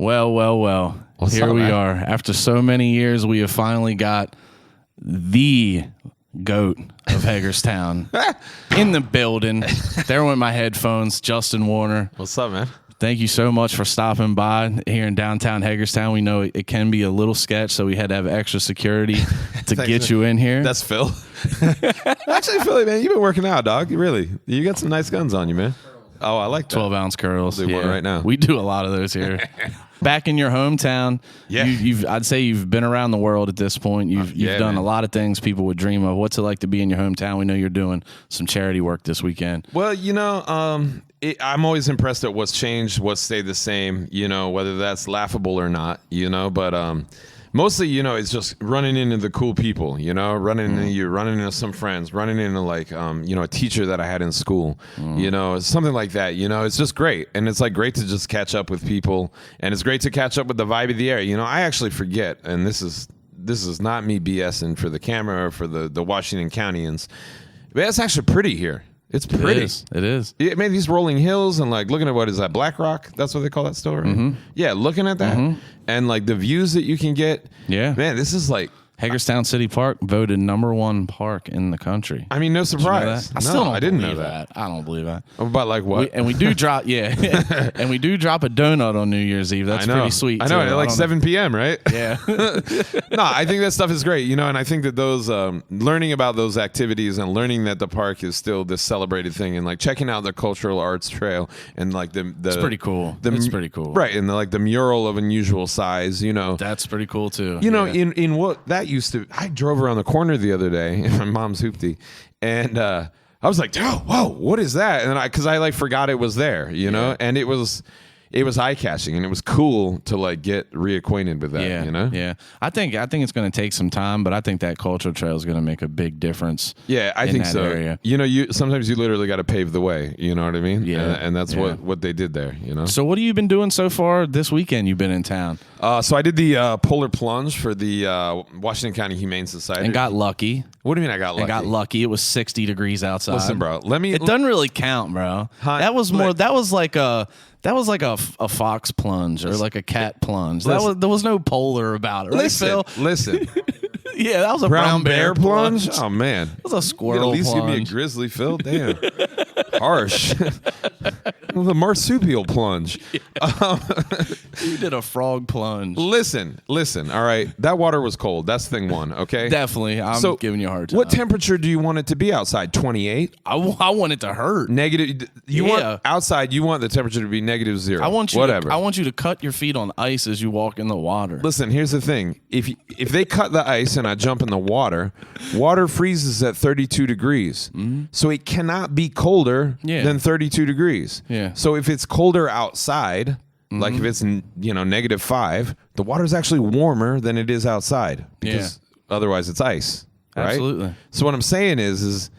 Well. What's Here up, we man? are. After so many years, we have finally got the GOAT of Hagerstown in the building. There went my headphones, Justin Warner. What's up, man? Thank you so much for stopping by here in downtown Hagerstown. We know it can be a little sketch, so we had to have extra security to get you in here. That's Phil. Actually, Philly, man, you've been working out, dog. You got some nice guns on you, man. Oh, I like that. 12-ounce curls. I'll do one right now. We do a lot of those here. Back in your hometown, Yeah. I'd say you've been around the world at this point. You've yeah, done man. a lot of things people would dream of. What's it like to be in your hometown? We know you're doing some charity work this weekend. Well, I'm always impressed at what's changed, what's stayed the same, whether that's laughable or not, but mostly, it's just running into the cool people, running into you, running into some friends, running into a teacher that I had in school, something like that, it's just great. And it's great to just catch up with people, and it's great to catch up with the vibe of the area. I actually forget, and this is not me BSing for the camera or for the Washington Countyans, but it's actually pretty here. It's pretty. It is. Yeah, man, these rolling hills and looking at what is that, Black Rock? That's what they call that store, right? Mm-hmm. Yeah, looking at that and the views that you can get. Yeah. Man, this is Hagerstown City Park voted #1 park in the country. I mean, no Did you know surprise. that? I still don't I didn't know believe that. I don't believe that. About what? And we do drop, and we do drop a donut on New Year's Eve. That's I know. pretty sweet. I know, too. at don't 7 p.m., right? Yeah. No, I think that stuff is great, and I think that those learning about those activities and learning that the park is still this celebrated thing, and checking out the cultural arts trail and the It's pretty cool. It's pretty cool. right? And the mural of unusual size, That's pretty cool too. In what that used to, I drove around the corner the other day in my mom's hoopty, and I was like, "Oh, whoa, what is that?" And because I forgot it was there, and it was eye catching, and it was cool to get reacquainted with that, Yeah. I think it's going to take some time, but I think that cultural trail is going to make a big difference. Yeah, I in think that so. area. You sometimes you literally got to pave the way. You know what I mean? Yeah. and that's Yeah. what they did there. So what have you been doing so far this weekend? You've been in town So I did the polar plunge for the Washington County Humane Society and got lucky. What do you mean I got lucky? And got lucky. It was 60 degrees outside. Listen, bro. It doesn't really count, bro. That was more. That was like a fox plunge or like a cat plunge. There was no polar about it, right, Phil? Listen. Yeah, that was a brown bear plunge. Oh man, That was a you squirrel could at least plunge. give me a grizzly, Phil. Damn, harsh. The marsupial plunge. You did a frog plunge. Listen. All right, that water was cold. That's thing one. Okay. Definitely. I'm giving you a hard time. What temperature do you want it to be outside? 28. I want it to hurt. Negative. You Yeah. want outside. You want the temperature to be -0. I want you. Whatever. I want you to cut your feet on ice as you walk in the water. Listen, here's the thing. If they cut the ice and I jump in the water, water freezes at 32 degrees. So it cannot be colder Yeah. than 32 degrees. Yeah. So if it's colder outside, like if it's -5, the water is actually warmer than it is outside because otherwise it's ice. Right? Absolutely. So what I'm saying is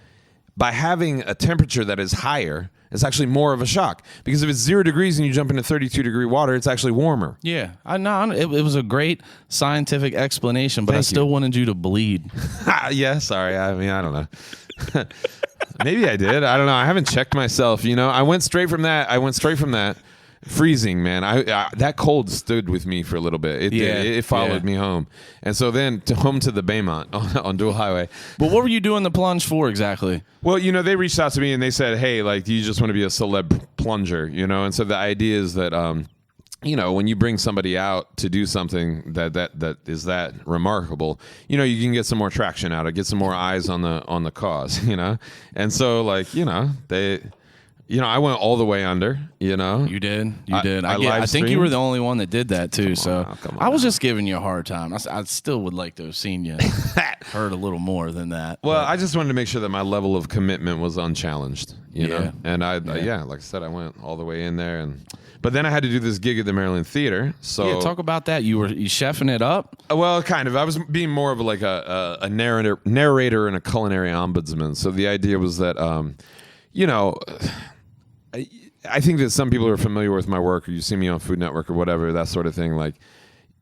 by having a temperature that is higher, it's actually more of a shock because if it's 0 degrees and you jump into 32-degree water, it's actually warmer. Yeah, I know. It was a great scientific explanation, but I Thank still you. wanted you to bleed. Yeah, sorry. I mean, I don't know. Maybe I did. I don't know. I haven't checked myself. I went straight from that. Freezing, man. That cold stood with me for a little bit. It did. It followed me home, and so then home to the Baymont on Dual Highway. But what were you doing the plunge for exactly? Well, they reached out to me and they said, "Hey, do you just want to be a celeb plunger?" And so the idea is that when you bring somebody out to do something that is that remarkable, you can get some more traction out of it, get some more eyes on the cause, and so they. I went all the way under, You did. You did. I I live think you streamed. were the only one that did that too. Come on I was now. just giving you a hard time. I still would like to have seen you hurt a little more than that. Well, I just wanted to make sure that my level of commitment was unchallenged, know? And like I said, I went all the way in there. But then I had to do this gig at the Maryland Theater. So talk about that. You chefing it up? Well, kind of. I was being more of a narrator and a culinary ombudsman. So the idea was that, I think that some people are familiar with my work, or you see me on Food Network or whatever, that sort of thing.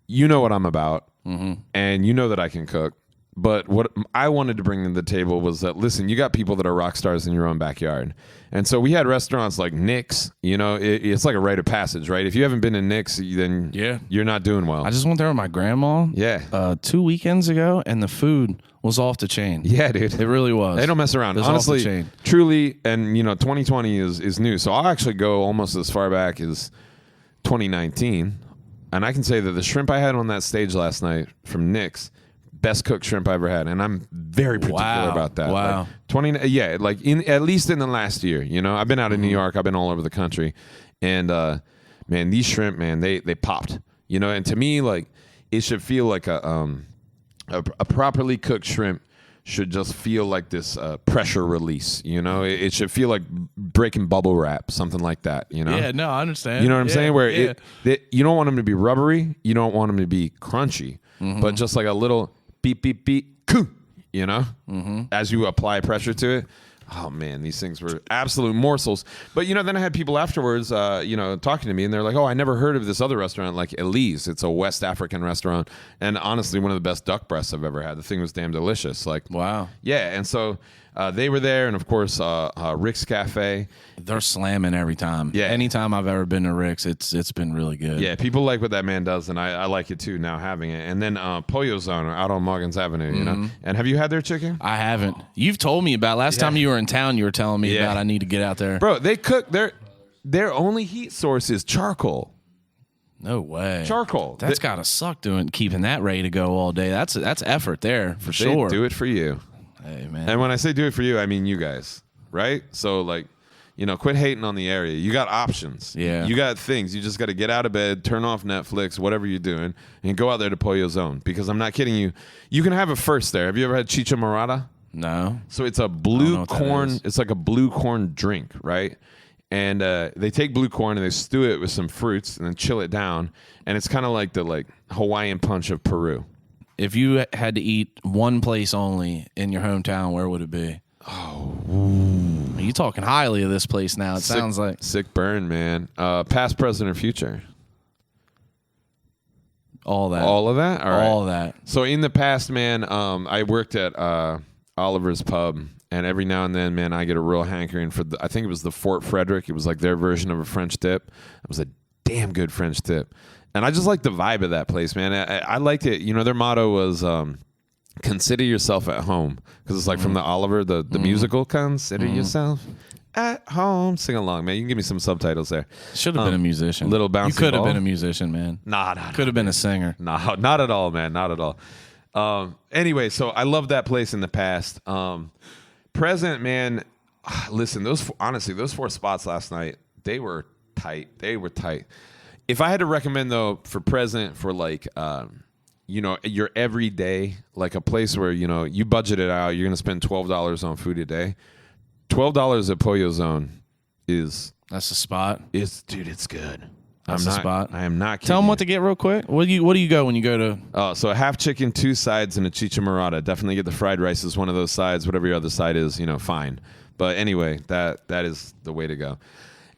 You know what I'm about, and you know that I can cook. But what I wanted to bring to the table was that, listen, you got people that are rock stars in your own backyard. And so we had restaurants like Nick's, you know, it's like a rite of passage, right? If you haven't been to Nick's, then you're not doing well. I just went there with my grandma. Yeah. 2 weekends ago, and the food was off the chain. Yeah, dude. It really was. They don't mess around. It was off the Honestly, chain. truly, and, you know, 2020 is new. So I'll actually go almost as far back as 2019. And I can say that the shrimp I had on that stage last night from Nick's, best cooked shrimp I ever had, and I'm very particular about that. Wow. Like at least in the last year. You know, I've been out in New York, I've been all over the country, and man, these shrimp, man, they popped. You know, and to me, like, it should feel like a properly cooked shrimp should just feel like this pressure release. You know, it should feel like breaking bubble wrap, something like that. You know. Yeah, no, I understand. You know what I'm saying? Where you don't want them to be rubbery, you don't want them to be crunchy, but just like a little beep, beep, beep, coo, you know, as you apply pressure to it. Oh, man, these things were absolute morsels. But, you know, then I had people afterwards, you know, talking to me, and they're like, oh, I never heard of this other restaurant, like Elise. It's a West African restaurant. And honestly, one of the best duck breasts I've ever had. The thing was damn delicious. Like, wow. Yeah, and so they were there, and of course, Rick's Cafe. They're slamming every time. Yeah. Anytime I've ever been to Rick's, it's been really good. Yeah, people like what that man does, and I like it too now having it. And then Pollo Zone out on Morgan's Avenue, you know. And have you had their chicken? I haven't. You've told me about last time you were in town. You were telling me about I need to get out there. Bro, they cook their only heat source is charcoal. No way. Charcoal. That's gotta suck keeping that ready to go all day. That's effort there for sure. They do it for you. Hey man. And when I say do it for you, I mean you guys, right? So like, you know, quit hating on the area. You got options. Yeah. You got things. You just got to get out of bed, turn off Netflix, whatever you're doing, and go out there to Pollo Zone. Because I'm not kidding you. You can have a first there. Have you ever had chicha morada? No. So it's a blue corn. It's like a blue corn drink, right? And they take blue corn and they stew it with some fruits and then chill it down. And it's kind of like the Hawaiian punch of Peru. If you had to eat one place only in your hometown, where would it be? Oh, you talking highly of this place now. It sounds like sick burn, man. Past, present, or future. All that. All of that? All right. All that. So in the past, man, I worked at Oliver's Pub, and every now and then, man, I get a real hankering for I think it was the Fort Frederick. It was like their version of a French dip. It was a damn good French dip. And I just like the vibe of that place, man. I liked it. You know, their motto was consider yourself at home. Because it's like from the Oliver, the musical, consider yourself at home. Sing along, man. You can give me some subtitles there. Should have been a musician. Little bouncy You could have ball. been a musician, man. Nah. Could have been a singer. No, not at all, man. Not at all. Anyway, so I love that place in the past. Present, man. Listen, those 4 spots last night, they were tight. If I had to recommend, though, for present, for like, you know, your everyday, like a place where, you know, you budget it out, you're going to spend $12 on food a day. $12 at Pollo Zone That's the spot. dude, it's good. That's the spot. I am not kidding. Tell them what to get real quick. What do you go when you go to? So a half chicken, 2 sides, and a chicha morada. Definitely get the fried rice as one of those sides. Whatever your other side is, you know, fine. But anyway, that is the way to go.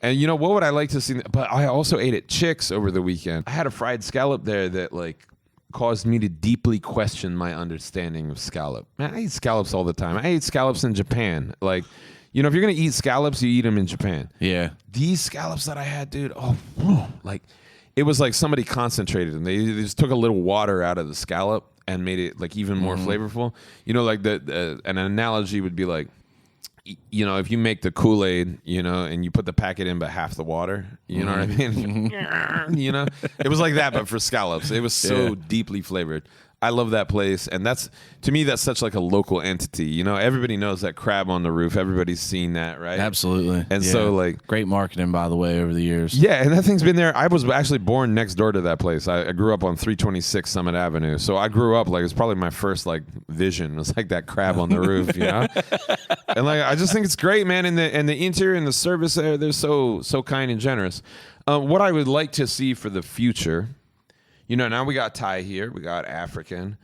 And you know what would I like to see? But I also ate at Chick's over the weekend. I had a fried scallop there that like caused me to deeply question my understanding of scallop. Man, I eat scallops all the time. I ate scallops in Japan. Like, you know, if you're gonna eat scallops, you eat them in Japan. Yeah. These scallops that I had, dude, like it was like somebody concentrated them. They just took a little water out of the scallop and made it like even more flavorful. You know, like an analogy would be like, you know, if you make the Kool-Aid, you know, and you put the packet in but half the water, you know what I mean? You know, it was like that, but for scallops. It was so deeply flavored. I love that place, and to me that's such like a local entity. You know, everybody knows that crab on the roof. Everybody's seen that, right? Absolutely. And so like great marketing, by the way, over the years. Yeah, and that thing's been there. I was actually born next door to that place. I grew up on 326 Summit Avenue, so I grew up like it's probably my first like vision. It was like that crab on the roof, you know. And like I just think it's great, man. And the interior and the service there, they're so kind and generous. What I would like to see for the future. You know, now we got Thai here. We got African.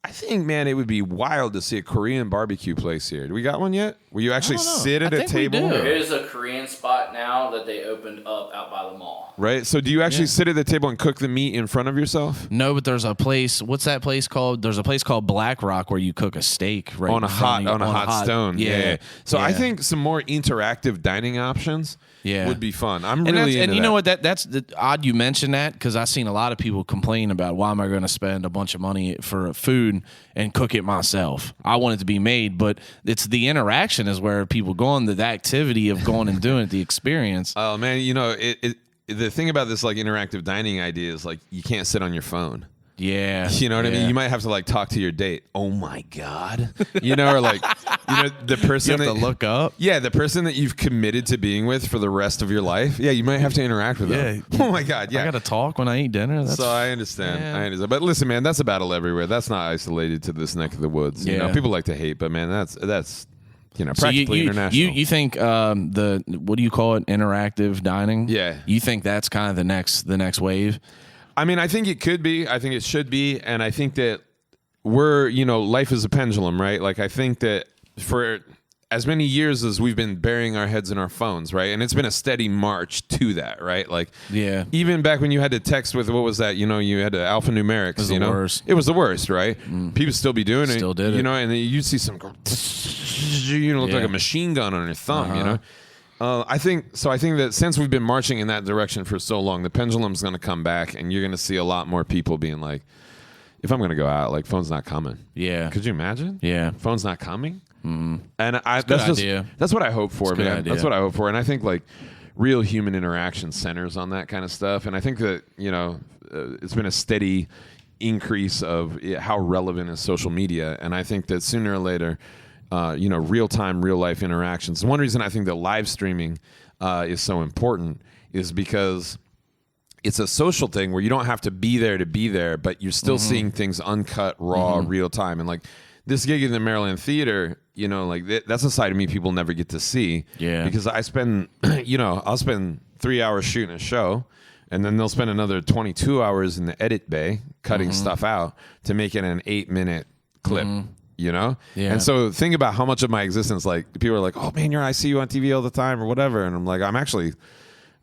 I think, man, it would be wild to see a Korean barbecue place here. Do we got one yet? Will you actually I don't know. sit at I a think we table? do. There is a Korean spot now that they opened up out by the mall. Right? So do you actually sit at the table and cook the meat in front of yourself? No, but there's a place. What's that place called? There's a place called Black Rock where you cook a steak right On a in front hot of you, on a hot stone. Yeah. So I yeah. think some more interactive dining options would be fun. I'm And, really that's, into and you that. know what? That's the odd you mention that because I've seen a lot of people complain about why am I going to spend a bunch of money for food and cook it myself. I want it to be made, but it's the interaction is where people go on, the activity of going and doing it, the experience. Oh man, you know the thing about this like interactive dining idea is like you can't sit on your phone. Yeah. You know what I mean? yeah. You might have to like talk to your date. Oh my god, you know, or like the person You have to look up. Yeah, the person that you've committed to being with for the rest of your life. Yeah, you might have to interact with them. Yeah. Oh my god, yeah. I got to talk when I eat dinner. That's, So I understand. Yeah. I understand. But listen, man, that's a battle everywhere. That's not isolated to this neck of the woods. You know, Yeah. people like to hate, but man, that's you know so practically international. You think the what do you call it? Interactive dining? Yeah. You think that's kind of the next wave? I mean, I think it could be. I think it should be. And I think that life is a pendulum, right? Like, I think that for as many years as we've been burying our heads in our phones, right? And it's been a steady march to that, right? Like, Yeah. even back when you had to text with, what was that? You know, you had to alphanumerics. It was the worst. It was the worst, right? People still be doing it. Still did You it. know, and then you'd see some, look like Yeah. a machine gun on your thumb, you know? I think that since we've been marching in that direction for so long, the pendulum's going to come back, and you're going to see a lot more people being like, if I'm going to go out, like, phone's not coming. Yeah. Could you imagine? Yeah. Phone's not coming? And good that's idea. that's what I hope for, a good man. idea. That's what I hope for. And I think, like, real human interaction centers on that kind of stuff. And I think that, it's been a steady increase of how relevant is social media. And I think that sooner or later, real-time, real-life interactions. One reason I think that live streaming is so important is because it's a social thing where you don't have to be there, but you're still seeing things uncut, raw, real-time. And, like, this gig in the Maryland Theater, that's a side of me people never get to see. Yeah. Because I spend, I'll spend 3 hours shooting a show, and then they'll spend another 22 hours in the edit bay cutting stuff out to make it an 8-minute clip. You know? Yeah. And so think about how much of my existence, like, people are like, oh man, I see you on TV all the time or whatever. And I'm like,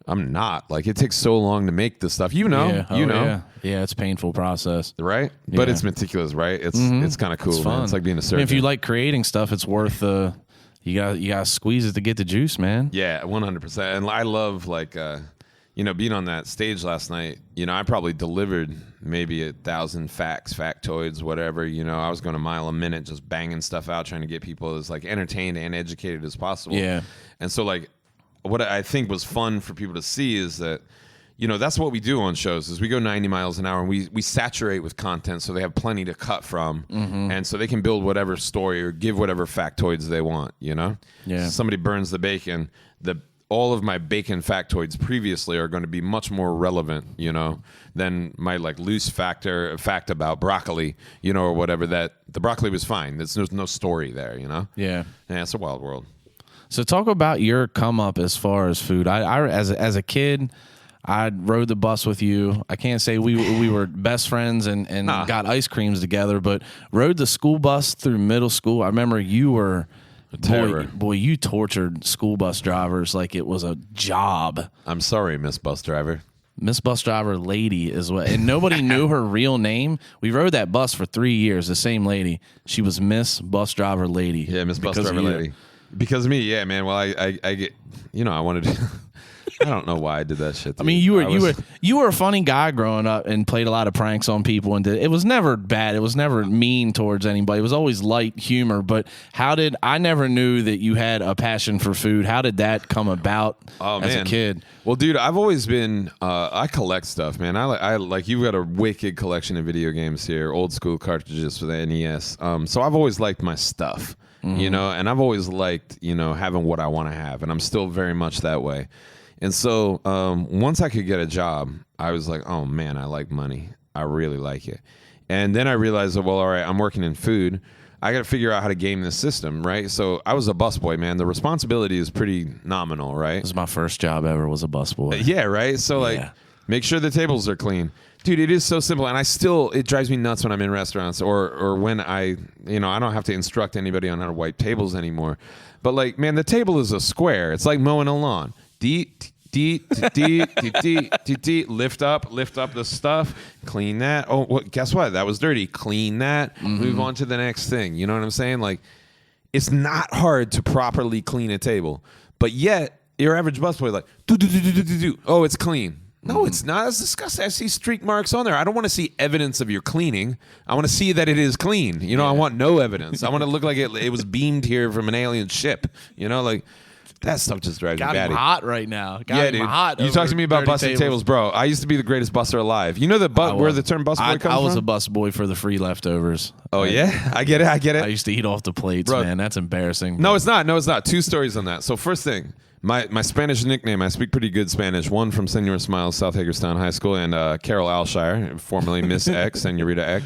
I'm not. Like, it takes so long to make this stuff. You know. Yeah. Yeah, it's a painful process. Right? But Yeah. it's meticulous, right? It's kind of cool, It's man. fun. It's like being a I surgeon. mean, if you like creating stuff, it's worth you got to squeeze it to get the juice, man. Yeah, 100%. And I love, like, being on that stage last night. I probably delivered maybe 1,000 factoids, whatever. I was going a mile a minute, just banging stuff out, trying to get people as, like, entertained and educated as possible. Yeah. And so, like, what I think was fun for people to see is that, that's what we do on shows is we go 90 miles an hour and we saturate with content so they have plenty to cut from. And so they can build whatever story or give whatever factoids they want, Yeah. So somebody burns the bacon, all of my bacon factoids previously are going to be much more relevant, than my, like, loose fact about broccoli, or whatever, that the broccoli was fine. There's no story there, Yeah. Yeah, it's a wild world. So talk about your come up as far as food. I as a kid, I rode the bus with you. I can't say we were best friends and got ice creams together, but rode the school bus through middle school. I remember you were terror. boy, you tortured school bus drivers like it was a job. I'm sorry, Miss Bus Driver. Miss Bus Driver Lady is what, and nobody knew her real name. We rode that bus for 3 years. The same lady. She was Miss Bus Driver Lady. Yeah, Miss Bus because of Driver you. Lady. Because of me, yeah, man. Well, I get, I wanted to. I don't know why I did that shit. I mean, you were a funny guy growing up and played a lot of pranks on people, and it was never bad. It was never mean towards anybody. It was always light humor. But I never knew that you had a passion for food. How did that come about as a kid? Well, dude, I've always been. I collect stuff, man. I like you've got a wicked collection of video games here, old school cartridges for the NES. So I've always liked my stuff, and I've always liked having what I want to have, and I'm still very much that way. And so once I could get a job, I was like, oh, man, I like money. I really like it. And then I realized that, well, all right, I'm working in food. I got to figure out how to game this system, right? So I was a busboy, man. The responsibility is pretty nominal, right? This was my first job ever. Was a busboy. Yeah, right? So, like, Yeah. Make sure the tables are clean. Dude, it is so simple. And it drives me nuts when I'm in restaurants or when I don't have to instruct anybody on how to wipe tables anymore. But like, man, the table is a square. It's like mowing a lawn. Lift up the stuff, clean that. Oh, guess what? That was dirty. Clean that. Move on to the next thing. You know what I'm saying? Like, it's not hard to properly clean a table, but yet your average busboy like, oh, it's clean. No, it's not. It's disgusting. I see streak marks on there. I don't want to see evidence of your cleaning. I want to see that it is clean. I want no evidence. I want to look like it was beamed here from an alien ship. Like, that stuff just drives me batty. Got him hot right now. Dude. You talk to me about busting tables, bro. I used to be the greatest buster alive. You know where the term busboy comes from? I was a busboy for the free leftovers. Oh, yeah? I get it. I used to eat off the plates, bro. Man. That's embarrassing. No, it's not. 2 stories on that. So first thing, my Spanish nickname, I speak pretty good Spanish. One from Senor Smiles, South Hagerstown High School, and Carol Alshire, formerly Miss X, Senorita X.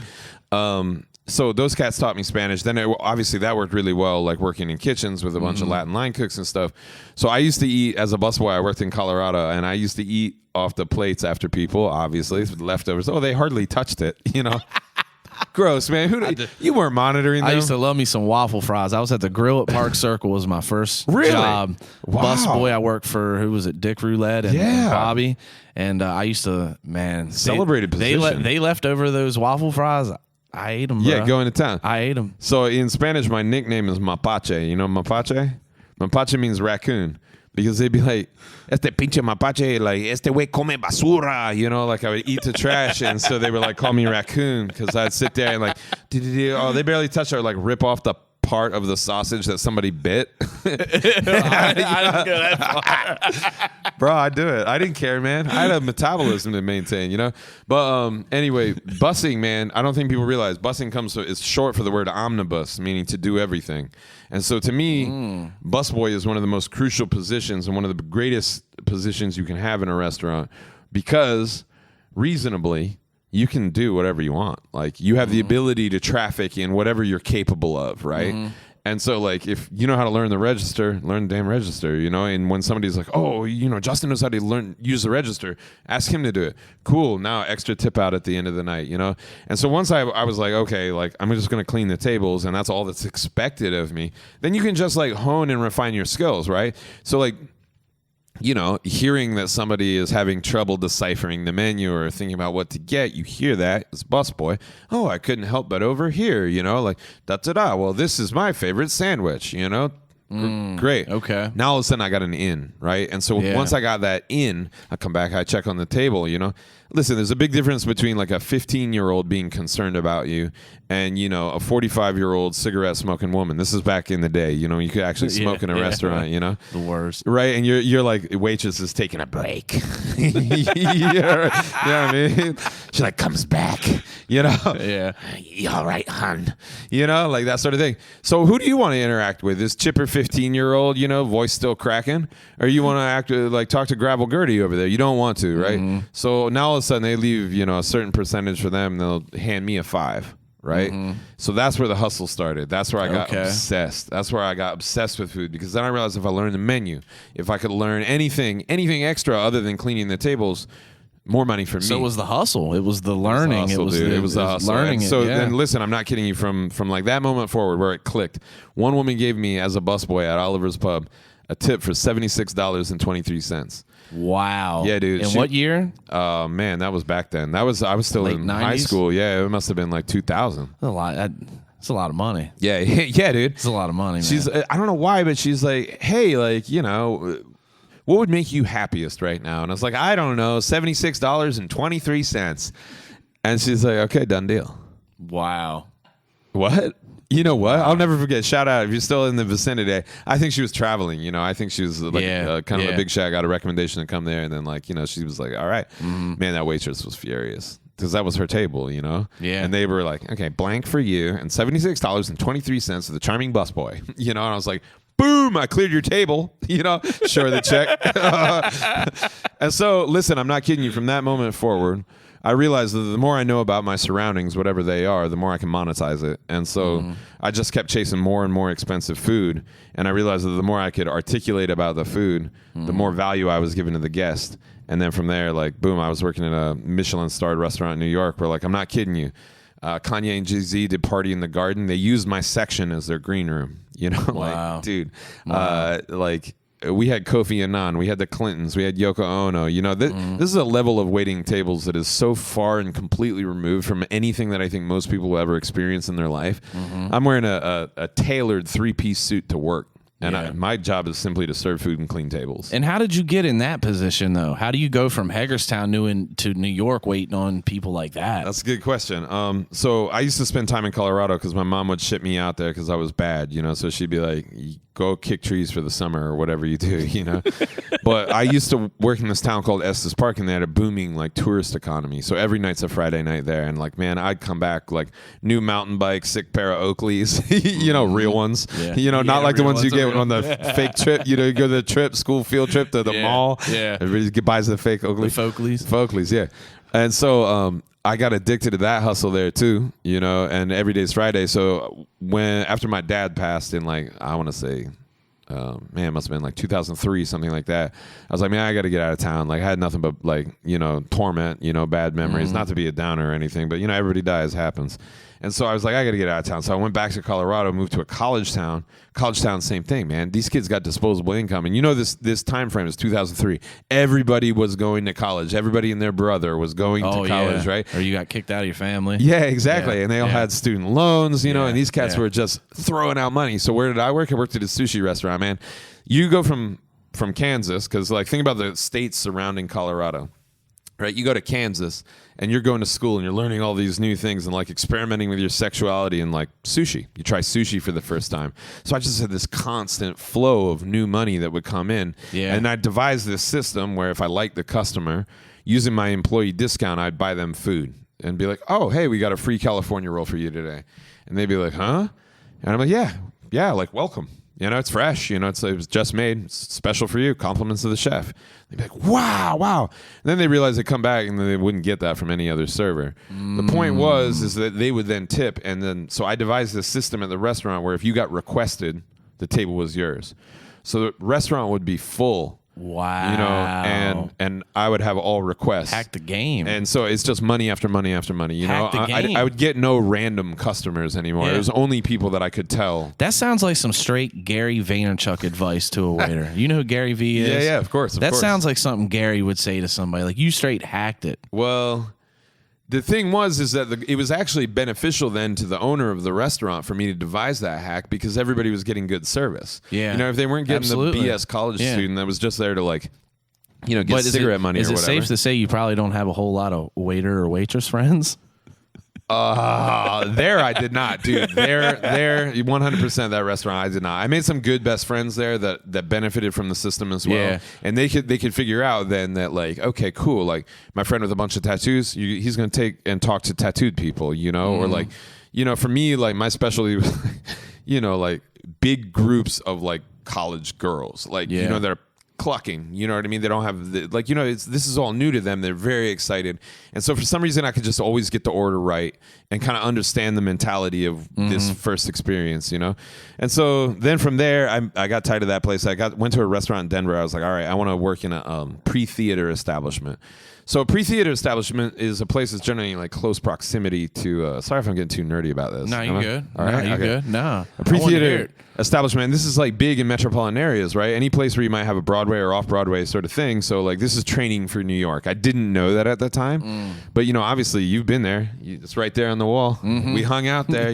So those cats taught me Spanish. Then obviously that worked really well, like working in kitchens with a bunch of Latin line cooks and stuff. So I used to eat, as a busboy, I worked in Colorado, and I used to eat off the plates after people, obviously, with leftovers. Oh, they hardly touched it, Gross, man. You weren't monitoring them? I used to love me some waffle fries. I was at the grill at Park Circle was my first job. Wow. Busboy, I worked for, who was it, Dick Roulette and Bobby. And I used to, man. Celebrated position. They left over those waffle fries. I ate them, bro. Yeah, going to town. I ate them. So in Spanish, my nickname is Mapache. You know Mapache? Mapache means raccoon. Because they'd be like, este pinche mapache, like, este güey come basura, like I would eat the trash. And so they would like call me raccoon because I'd sit there and like, oh, they barely touch or like rip off the part of the sausage that somebody bit. I didn't go that far. Bro, I do it. I didn't care, man. I had a metabolism to maintain, But anyway, busing, man, I don't think people realize busing it's short for the word omnibus, meaning to do everything. And so to me, busboy is one of the most crucial positions and one of the greatest positions you can have in a restaurant because reasonably, you can do whatever you want. Like, you have the ability to traffic in whatever you're capable of, right? And so, like, if you know how to learn the register, learn the damn register, And when somebody's like, oh, Justin knows how to use the register, ask him to do it. Cool. Now, extra tip out at the end of the night, And so once I was like, okay, like, I'm just going to clean the tables, and that's all that's expected of me. Then you can just, like, hone and refine your skills, right? So, like, hearing that somebody is having trouble deciphering the menu or thinking about what to get, you hear that as busboy. Oh, I couldn't help but overhear, like, da-da-da. Well, this is my favorite sandwich, Great. Okay. Now all of a sudden I got an in, right? And so once I got that in, I come back, I check on the table, Listen, there's a big difference between like a 15-year-old being concerned about you and, a 45-year-old cigarette smoking woman. This is back in the day, you could actually smoke in a restaurant, The worst. Right? And you're like, waitress is taking a break. You know what I mean? She like comes back, Yeah. All right, hon. Like that sort of thing. So who do you want to interact with? This chipper 15-year-old, voice still cracking? Or you want to talk to Gravel Gertie over there? You don't want to, right? So now all of a sudden they leave, a certain percentage for them, and they'll hand me a 5. Right? So that's where the hustle started. That's where I got obsessed. That's where I got obsessed with food because then I realized if I learned the menu, if I could learn anything extra other than cleaning the tables, more money for me. So it was the hustle. It was the learning. It was the hustle. Learning. So then listen, I'm not kidding you from like that moment forward where it clicked. One woman gave me as a busboy at Oliver's Pub a tip for $76.23. Wow. Yeah, dude. In what year? Man, that was back then. I was still Late in 90s? high school. Yeah, it must have been like 2000. That's a lot. It's a lot of money. Yeah, yeah, dude. It's a lot of money, man. She's I don't know why, but she's like, hey, like, what would make you happiest right now? And I was like, I don't know, $76.23. And she's like, okay, done deal. Wow. What? You know what? I'll never forget. Shout out if you're still in the vicinity. I think she was traveling. I think she was like kind of a big shot. I got a recommendation to come there, and then she was like, "All right, man." That waitress was furious because that was her table, Yeah. And they were like, "Okay, blank for you and $76.23 to the charming busboy," And I was like, boom, I cleared your table, sure the check. And so, listen, I'm not kidding you. From that moment forward, I realized that the more I know about my surroundings, whatever they are, the more I can monetize it. And so I just kept chasing more and more expensive food. And I realized that the more I could articulate about the food, the more value I was giving to the guest. And then from there, like, boom, I was working at a Michelin-starred restaurant in New York where, like, I'm not kidding you. Kanye and Jay-Z did Party in the Garden. They used my section as their green room. Wow. Like, dude, like, we had Kofi Annan, we had the Clintons, we had Yoko Ono. This is a level of waiting tables that is so far and completely removed from anything that I think most people will ever experience in their life. I'm wearing a tailored 3-piece suit to work. And my job is simply to serve food and clean tables. And how did you get in that position, though? How do you go from Hagerstown to New York waiting on people like that? That's a good question. So I used to spend time in Colorado because my mom would ship me out there because I was bad, So she'd be like, go kick trees for the summer or whatever you do, But I used to work in this town called Estes Park, and they had a booming, like, tourist economy. So every night's a Friday night there. And, like, man, I'd come back, like, new mountain bike, sick pair of Oakleys, real ones. Yeah. Not like the ones you get on the fake trip, you go to the trip, school field trip to the mall. Yeah. Everybody buys the fake Oakley. The Folkleys. Folkleys, yeah. And so I got addicted to that hustle there too, and every day's Friday. So after my dad passed in, like, I want to say, it must have been like 2003, something like that. I was like, man, I got to get out of town. Like, I had nothing but, like, torment, bad memories, not to be a downer or anything, but, everybody dies, happens. And so I was like, I got to get out of town. So I went back to Colorado, moved to a college town. College town, same thing, man. These kids got disposable income. And this time frame is 2003. Everybody was going to college. Everybody and their brother was going to college, right? Or you got kicked out of your family. Yeah, exactly. Yeah. And they all had student loans, and these cats were just throwing out money. So where did I work? I worked at a sushi restaurant, man. You go from Kansas, because, like, think about the states surrounding Colorado. Right, you go to Kansas and you're going to school and you're learning all these new things and, like, experimenting with your sexuality and, like, sushi. You try sushi for the first time. So I just had this constant flow of new money that would come in. Yeah. And I devised this system where if I liked the customer, using my employee discount, I'd buy them food and be like, oh, hey, we got a free California roll for you today. And they'd be like, huh? And I'm like, yeah, like, welcome. It's fresh. It was just made. It's special for you. Compliments of the chef. They'd be like, wow. And then they realize they come back and they wouldn't get that from any other server. The point is that they would then tip. And then, so I devised this system at the restaurant where if you got requested, the table was yours. So the restaurant would be full. Wow. And I would have all requests. Hack the game. And so it's just money after money after money. Hack the game. I would get no random customers anymore. Yeah. It was only people that I could tell. That sounds like some straight Gary Vaynerchuk advice to a waiter. You know who Gary V is? Yeah, of course. That sounds like something Gary would say to somebody. Like, you straight hacked it. Well, the thing is that it was actually beneficial then to the owner of the restaurant for me to devise that hack because everybody was getting good service. Yeah. If they weren't getting Absolutely. the BS college student that was just there to, like, get cigarette money or whatever. Is it safe to say you probably don't have a whole lot of waiter or waitress friends? There I did not, dude. There 100% that restaurant I did not. I made some good best friends there that benefited from the system as well. Yeah. And they could figure out then that, like, okay, cool. Like, my friend with a bunch of tattoos, he's going to take and talk to tattooed people, or, like, for me, like, my specialty was, like, big groups of, like, college girls, like, that are clucking, you know what I mean? They don't have this is all new to them. They're very excited. And so for some reason I could just always get the order right and kind of understand the mentality of this first experience, And so then from there I got tired of that place. Went to a restaurant in Denver. I was like, all right, I want to work in a pre-theater establishment. So a pre-theater establishment is a place that's generally in, like, close proximity to sorry if I'm getting too nerdy about this. No, you good. All right, you okay. good. No. A pre-theater establishment, and this is, like, big in metropolitan areas, right? Any place where you might have a Broadway or off-Broadway sort of thing. So, like, this is training for New York. I didn't know that at the time. But, obviously you've been there. It's right there on the wall. We hung out there,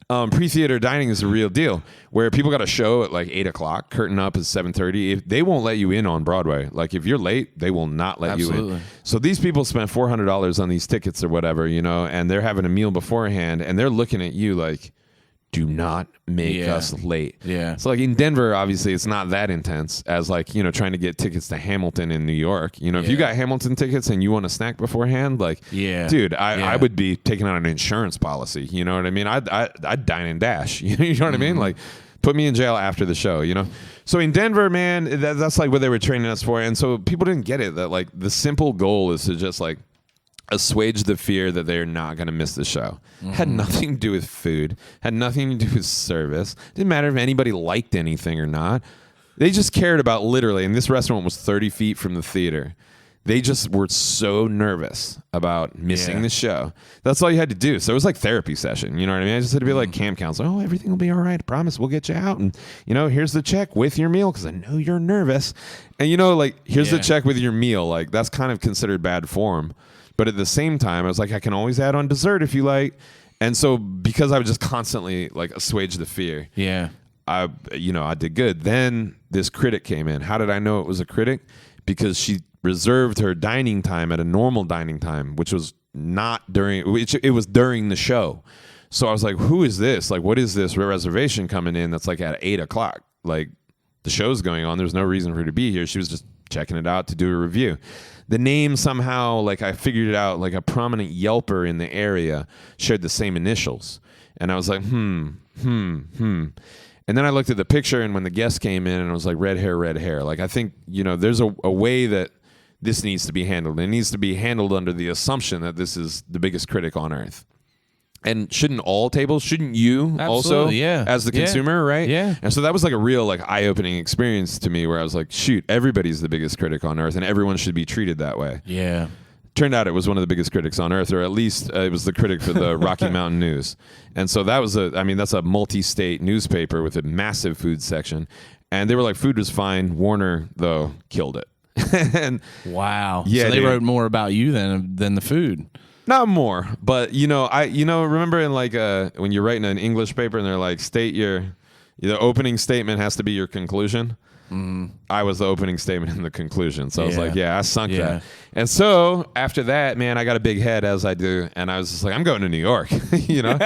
Pre-theater dining is a real deal where people got a show at, like, 8 o'clock. Curtain up is 7:30. If they won't let you in on Broadway. Like, if you're late, they will not let you in. So these people spent $400 on these tickets or whatever, and they're having a meal beforehand, and they're looking at you like, do not make us late. Yeah. So, like, in Denver, obviously, it's not that intense as, like, trying to get tickets to Hamilton in New York. If you got Hamilton tickets and you want a snack beforehand, like, dude, I would be taking out an insurance policy. You know what I mean? I'd dine and dash. You know what I mean? Like, Put me in jail after the show, you know? So in Denver, man, that's like what they were training us for. And so people didn't get it, that like the simple goal is to just like assuage the fear that they're not going to miss the show. Had nothing to do with food, had nothing to do with service. Didn't matter if anybody liked anything or not. They just cared about literally, and this restaurant was 30 feet from the theater. They just were so nervous about missing the show. That's all you had to do. So it was like therapy session. You know what I mean? I just had to be like camp counselor. Oh, everything will be all right. I promise we'll get you out. And, you know, here's the check with your meal because I know you're nervous. And, you know, like, here's the check with your meal. Like, that's kind of considered bad form. But at the same time, I was like, I can always add on dessert if you like. And so because I would just constantly, like, assuage the fear. Yeah. I did good. Then this critic came in. How did I know it was a critic? Because she reserved her dining time at a normal dining time, which was not during, which it was during the show. So I was like, who is this? Like, what is this reservation coming in that's like at 8:00? Like, the show's going on. There's no reason for her to be here. She was just checking it out to do a review. The name somehow, like I figured it out, like a prominent Yelper in the area shared the same initials. And I was like, And then I looked at the picture, and when the guest came in, and it was like red hair. Like, I think, you know, there's a way that this needs to be handled. It needs to be handled under the assumption that this is the biggest critic on earth. And shouldn't you also, as the consumer, right? Yeah. And so that was like a real like eye-opening experience to me where I was like, shoot, everybody's the biggest critic on earth, and everyone should be treated that way. Yeah. Turned out it was one of the biggest critics on earth, or at least it was the critic for the Rocky Mountain News. And so that was that's a multi-state newspaper with a massive food section. And they were like, food was fine. Warner, though, killed it. And wow. Yeah, so they dude. wrote more about you than the food. Not more, but remember in like when you're writing an English paper and they're like, the opening statement has to be your conclusion. I was the opening statement in the conclusion. So I was like, I sunk that. And so after that, man, I got a big head, as I do. And I was just like, I'm going to New York, you know?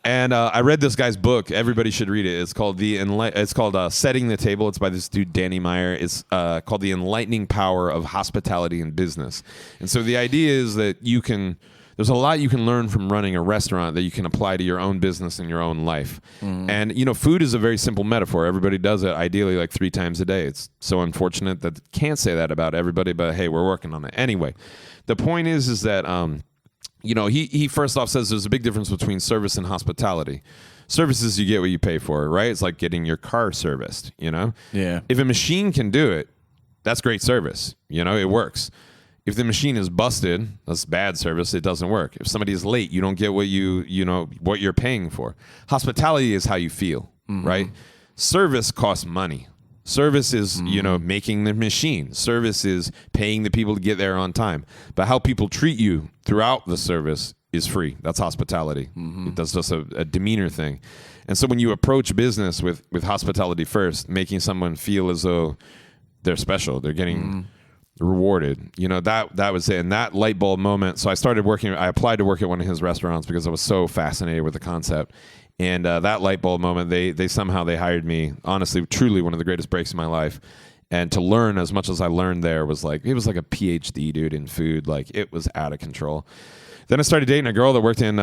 And I read this guy's book. Everybody should read it. It's called Setting the Table. It's by this dude, Danny Meyer. It's called The Enlightening Power of Hospitality in Business. And so the idea is that there's a lot you can learn from running a restaurant that you can apply to your own business and your own life. And, you know, food is a very simple metaphor. Everybody does it ideally like 3 times a day. It's so unfortunate that can't say that about everybody, but hey, we're working on it. Anyway, the point is that, he first off says there's a big difference between service and hospitality. Service is you get what you pay for, right? It's like getting your car serviced, you know? Yeah. If a machine can do it, that's great service. You know, it works. If the machine is busted, that's bad service. It doesn't work. If somebody is late, you don't get what what you're paying for. Hospitality is how you feel, right? Service costs money. Service is, making the machine. Service is paying the people to get there on time. But how people treat you throughout the service is free. That's hospitality. That's just a demeanor thing. And so when you approach business with hospitality first, making someone feel as though they're special, they're getting rewarded, that was it. And that light bulb moment. So I applied to work at one of his restaurants because I was so fascinated with the concept. And that light bulb moment, they hired me. Honestly, truly one of the greatest breaks in my life. And to learn as much as I learned there was like a PhD, dude, in food. Like, it was out of control. Then I started dating a girl that worked in,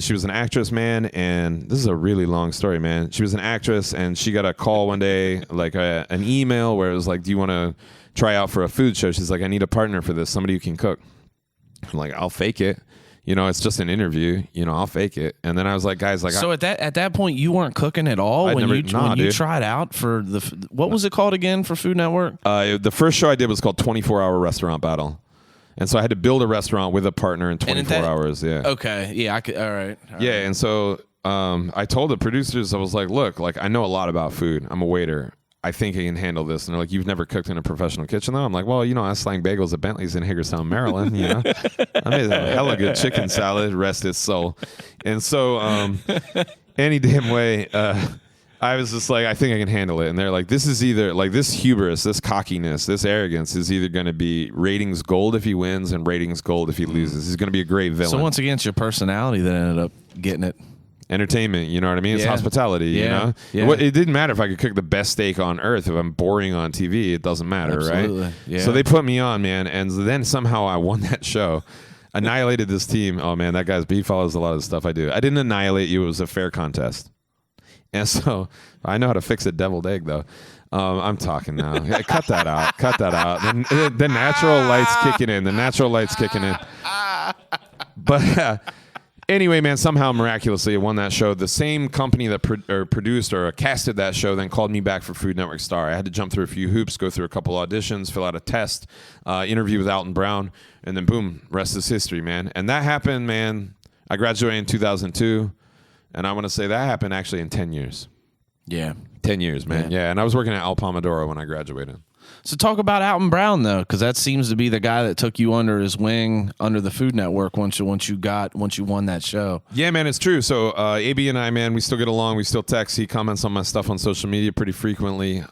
she was an actress, man. And this is a really long story, man. She was an actress, and she got a call one day, like an email where it was like, do you want to try out for a food show? She's like, I need a partner for this, somebody who can cook. I'm like, I'll fake it. It's just an interview. I'll fake it. And then I was like, guys, like, so at that point, you weren't cooking at all when you tried out for what was it called again for Food Network? The first show I did was called 24-Hour Restaurant Battle. And so I had to build a restaurant with a partner in 24 hours. Yeah. Okay. Yeah. All right. Yeah. And so I told the producers, I was like, look, like, I know a lot about food. I'm a waiter. I think I can handle this. And they're like, you've never cooked in a professional kitchen, though? I'm like, well, I slang bagels at Bentley's in Hagerstown, Maryland. I made a hella good chicken salad, rest its soul. And so any damn way, I was just like, I think I can handle it. And they're like, this is either, like, this hubris, this cockiness, this arrogance is either going to be ratings gold if he wins and ratings gold if he loses. He's going to be a great villain. So once again, it's your personality that ended up getting it. Entertainment, you know what I mean? It's hospitality, Yeah. It didn't matter if I could cook the best steak on earth. If I'm boring on TV, it doesn't matter, Absolutely. right? Yeah. So they put me on, man, and then somehow I won that show. Annihilated this team. Oh, man, that guy's beat follows a lot of the stuff I do. I didn't annihilate you. It was a fair contest. And so I know how to fix a deviled egg, though. I'm talking now. Yeah, cut that out. Cut that out. The natural light's kicking in. The natural light's kicking in. But anyway, man, somehow miraculously I won that show. The same company that produced or casted that show then called me back for Food Network Star. I had to jump through a few hoops, go through a couple auditions, fill out a test, interview with Alton Brown, and then boom, rest is history, man. And that happened, man. I graduated in 2002, and I want to say that happened actually in 10 years. Yeah. 10 years, man. Yeah, and I was working at El Pomodoro when I graduated. So talk about Alton Brown, though, because that seems to be the guy that took you under his wing, under the Food Network once you won that show. Yeah, man, it's true. So AB and I, man, we still get along. We still text. He comments on my stuff on social media pretty frequently.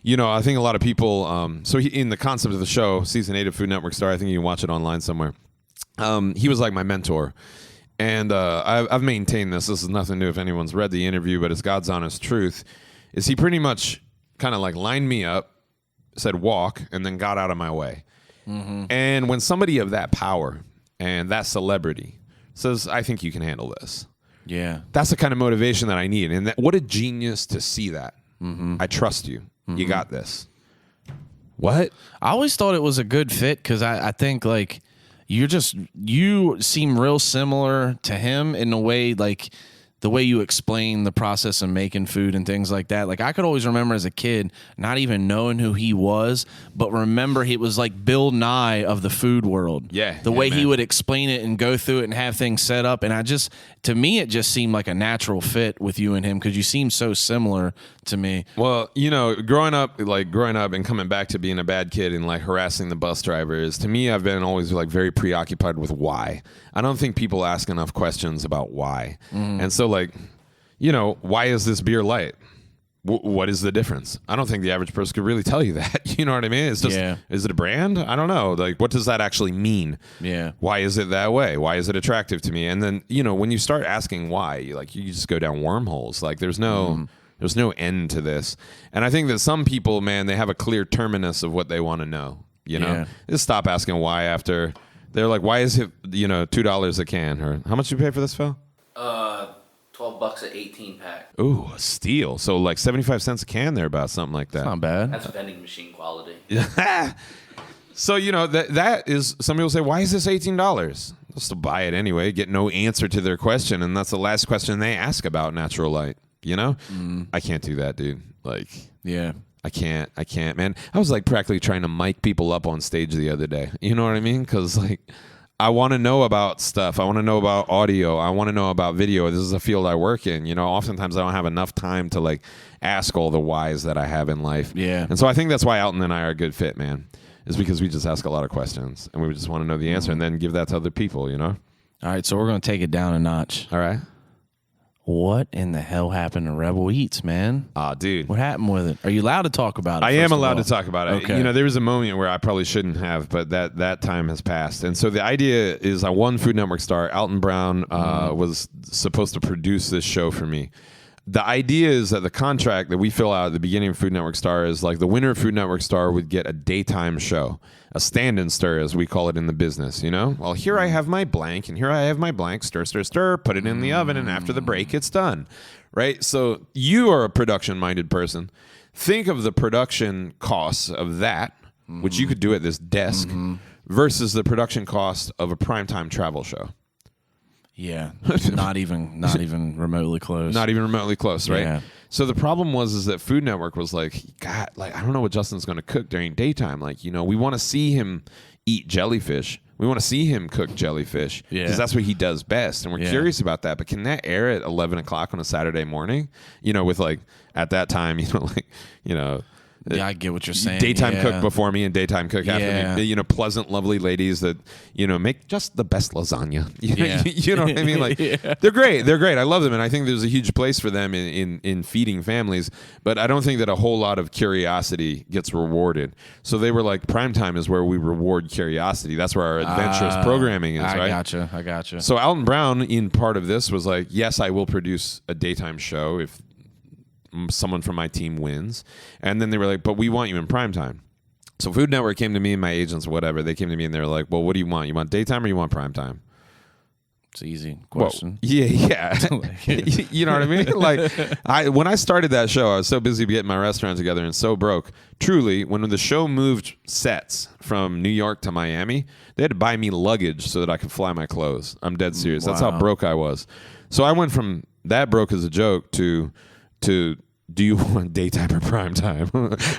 You know, I think a lot of people. In the concept of the show, season 8 of Food Network Star, I think you can watch it online somewhere. He was like my mentor. And I've maintained this. This is nothing new if anyone's read the interview, but it's God's honest truth. Is he pretty much kind of like lined me up, said walk, and then got out of my way. Mm-hmm. And when somebody of that power and that celebrity says, I think you can handle this. Yeah. That's the kind of motivation that I need. And what a genius to see that. Mm-hmm. I trust you. Mm-hmm. You got this. What? I always thought it was a good fit because I think like you seem real similar to him in a way, like the way you explain the process of making food and things like that. Like I could always remember as a kid not even knowing who he was, but remember he was like Bill Nye of the food world. Yeah. The way he would explain it and go through it and have things set up. And to me, it just seemed like a natural fit with you and him because you seem so similar to me. Well, you know, growing up and coming back to being a bad kid and like harassing the bus drivers, to me, I've been always like very preoccupied with why. I don't think people ask enough questions about why. And so like, you know, why is this beer light? What is the difference? I don't think the average person could really tell you that. You know what I mean? It's just, Is it a brand? I don't know. Like, what does that actually mean? Yeah. Why is it that way? Why is it attractive to me? And then, you know, when you start asking why, you just go down wormholes. Like, there's no end to this. And I think that some people, man, they have a clear terminus of what they want to know. You know, just stop asking why after they're like, why is it, you know, $2 a can? Or how much do you pay for this, Phil? $12 an 18-pack. Ooh, a steal. So like 75 cents a can there, about something like that. It's not bad. That's vending machine quality. So, you know, that is, some people say, why is this $18? Just to buy it anyway, get no answer to their question. And that's the last question they ask about natural light, you know? I can't do that, dude. Like, yeah. I can't, man. I was like practically trying to mic people up on stage the other day. You know what I mean? Because like, I want to know about stuff. I want to know about audio. I want to know about video. This is a field I work in. You know, oftentimes I don't have enough time to like ask all the whys that I have in life. Yeah. And so I think that's why Alton and I are a good fit, man, is because we just ask a lot of questions and we just want to know the answer and then give that to other people, you know? All right. So we're going to take it down a notch. All right. What in the hell happened to Rebel Eats, man? Dude. What happened with it? Are you allowed to talk about it? I am allowed to talk about it. Okay. You know, there was a moment where I probably shouldn't have, but that time has passed. And so the idea is I won Food Network Star. Alton Brown was supposed to produce this show for me. The idea is that the contract that we fill out at the beginning of Food Network Star is like the winner of Food Network Star would get a daytime show, a stand and stir, as we call it in the business, you know? Well, here I have my blank, and here I have my blank, stir, stir, stir, put it in the oven, and after the break, it's done, right? So you are a production-minded person. Think of the production costs of that, which you could do at this desk, versus the production cost of a primetime travel show. Yeah, not even remotely close. Not even remotely close, right? Yeah. So the problem was that Food Network was like, God, like I don't know what Justin's going to cook during daytime. Like, you know, we want to see him eat jellyfish. We want to see him cook jellyfish because that's what he does best, and we're curious about that. But can that air at 11 o'clock on a Saturday morning? You know, with like at that time, you know, like Yeah, I get what you're saying. Daytime cook before me and daytime cook after me. You know, pleasant, lovely ladies that, you know, make just the best lasagna. You know what I mean? Like, they're great. They're great. I love them. And I think there's a huge place for them in feeding families. But I don't think that a whole lot of curiosity gets rewarded. So they were like, primetime is where we reward curiosity. That's where our adventurous programming is, right? I gotcha. So Alton Brown, in part of this, was like, yes, I will produce a daytime show if someone from my team wins. And then they were like, but we want you in primetime. So Food Network came to me and my agents, whatever. They came to me and they were like, well, what do you want? You want daytime or you want primetime? It's an easy question. Well, yeah. You know what I mean? Like, when I started that show, I was so busy getting my restaurant together and so broke. Truly, when the show moved sets from New York to Miami, they had to buy me luggage so that I could fly my clothes. I'm dead serious. Wow. That's how broke I was. So I went from that broke as a joke to do you want daytime or prime time?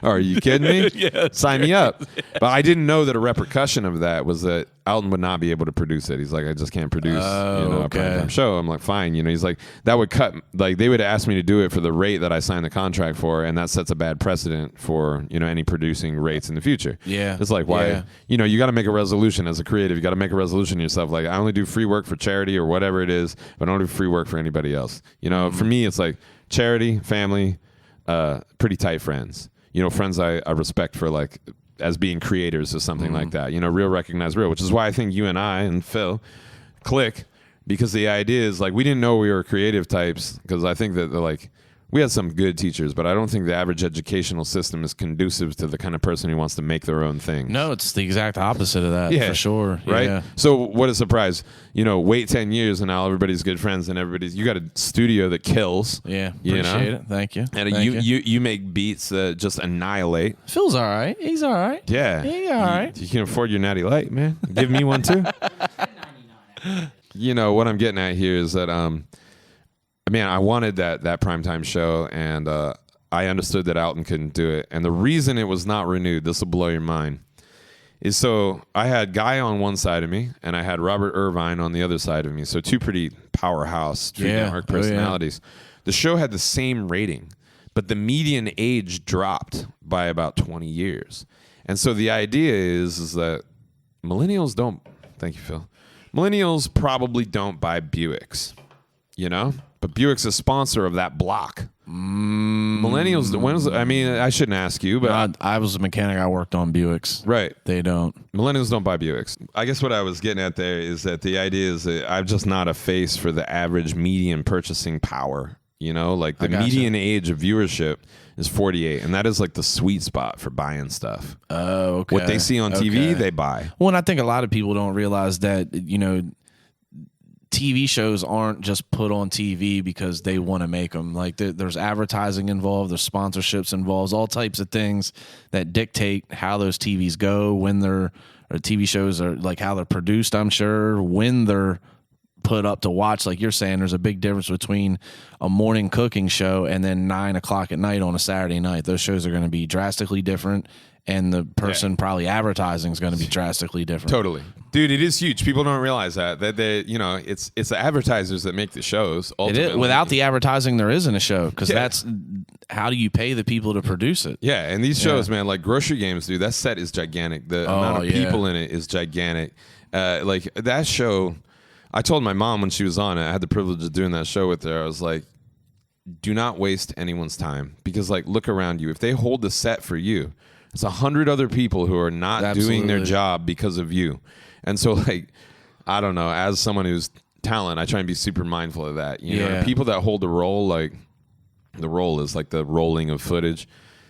Are you kidding me? Yes. Sign me up. But I didn't know that a repercussion of that was that Alton would not be able to produce it. He's like, I just can't produce a primetime show. I'm like, fine. He's like, that would cut, like they would ask me to do it for the rate that I signed the contract for, and that sets a bad precedent for, any producing rates in the future. Yeah. It's like, why, you got to make a resolution as a creative. You got to make a resolution yourself. Like, I only do free work for charity or whatever it is, but I don't do free work for anybody else. For me, it's like charity, family, pretty tight friends. Friends I respect for like as being creators or something like that. Real recognize real, which is why I think you and I and Phil click, because the idea is like we didn't know we were creative types, because I think that like we had some good teachers, but I don't think the average educational system is conducive to the kind of person who wants to make their own thing. No, it's the exact opposite of that, for sure. Right? Yeah. So what a surprise. Wait 10 years and now everybody's good friends and you got a studio that kills. Yeah, appreciate it. Thank you. And you make beats that just annihilate. Phil's all right. He's all right. Yeah. He's all right. You can afford your Natty Light, man. Give me one too. What I'm getting at here is that I wanted that primetime show, and I understood that Alton couldn't do it. And the reason it was not renewed, this will blow your mind, is so I had Guy on one side of me, and I had Robert Irvine on the other side of me. So two pretty powerhouse Street Network personalities. The show had the same rating, but the median age dropped by about 20 years. And so the idea is that millennials don't, thank you, Phil, millennials probably don't buy Buicks, But Buick's a sponsor of that block. Millennials, I shouldn't ask you, but I was a mechanic. I worked on Buicks. Right. They don't. Millennials don't buy Buicks. I guess what I was getting at there is that the idea is that I'm just not a face for the average median purchasing power. Like the median age of viewership is 48, and that is like the sweet spot for buying stuff. Oh, okay. What they see on TV, they buy. Well, and I think a lot of people don't realize that, TV shows aren't just put on TV because they want to make them. Like there's advertising involved, there's sponsorships involved, all types of things that dictate how those TVs go, when they're, or TV shows are like how they're produced, I'm sure, when they're put up to watch. Like you're saying, there's a big difference between a morning cooking show and then 9 o'clock at night on a Saturday night. Those shows are going to be drastically different, and the person probably advertising is going to be drastically different. Totally. Dude, it is huge. People don't realize that they, it's the advertisers that make the shows. Ultimately. Without the advertising, there isn't a show, because that's how do you pay the people to produce it? Yeah, and these shows, man, like Grocery Games, dude, that set is gigantic. The amount of people in it is gigantic. Like that show, I told my mom when she was on it, I had the privilege of doing that show with her. I was like, do not waste anyone's time, because like look around you. If they hold the set for you, it's 100 other people who are not doing their job because of you. And so, like, I don't know, as someone who's talent, I try and be super mindful of that. You know, people that hold the role, like, the role is like the rolling of footage.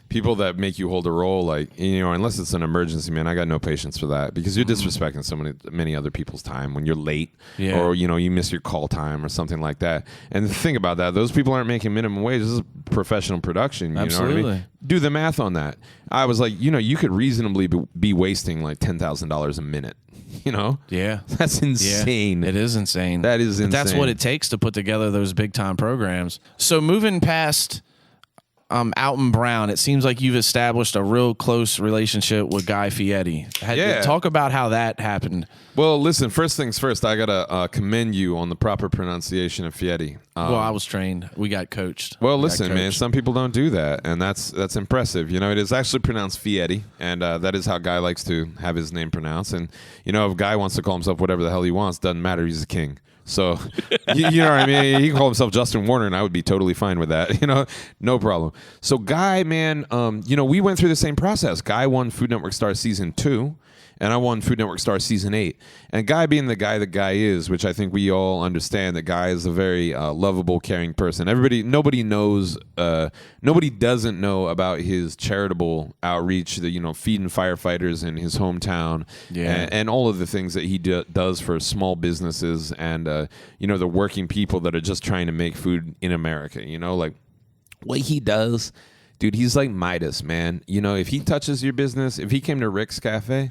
People that make you hold a role, like, unless it's an emergency, man, I got no patience for that, because you're disrespecting many other people's time when you're late, or, you miss your call time or something like that. And the thing about that, those people aren't making minimum wage. This is professional production. You know what I mean? Do the math on that. I was like, you could reasonably be wasting like $10,000 a minute. Yeah, that's insane. It is insane. That is insane. But that's what it takes to put together those big time programs. So moving past Alton Brown, it seems like you've established a real close relationship with Guy Fieri. Talk about how that happened. Well, listen, first things first, I got to commend you on the proper pronunciation of Fieri. I was trained. We got coached. Well, listen, man, some people don't do that, and that's impressive. It is actually pronounced Fieri, and that is how Guy likes to have his name pronounced. And, if Guy wants to call himself whatever the hell he wants, doesn't matter. He's a king. So, you know what I mean? He can call himself Justin Warner, and I would be totally fine with that. No problem. So, Guy, man, we went through the same process. Guy won Food Network Star Season 2, and I won Food Network Star Season 8. And Guy being the guy is, which I think we all understand that Guy is a very lovable, caring person. Nobody doesn't know about his charitable outreach, feeding firefighters in his hometown, and all of the things that he does for small businesses and, the working people that are just trying to make food in America, like what he does. Dude, he's like Midas, man. If he touches your business, if he came to Rick's Cafe,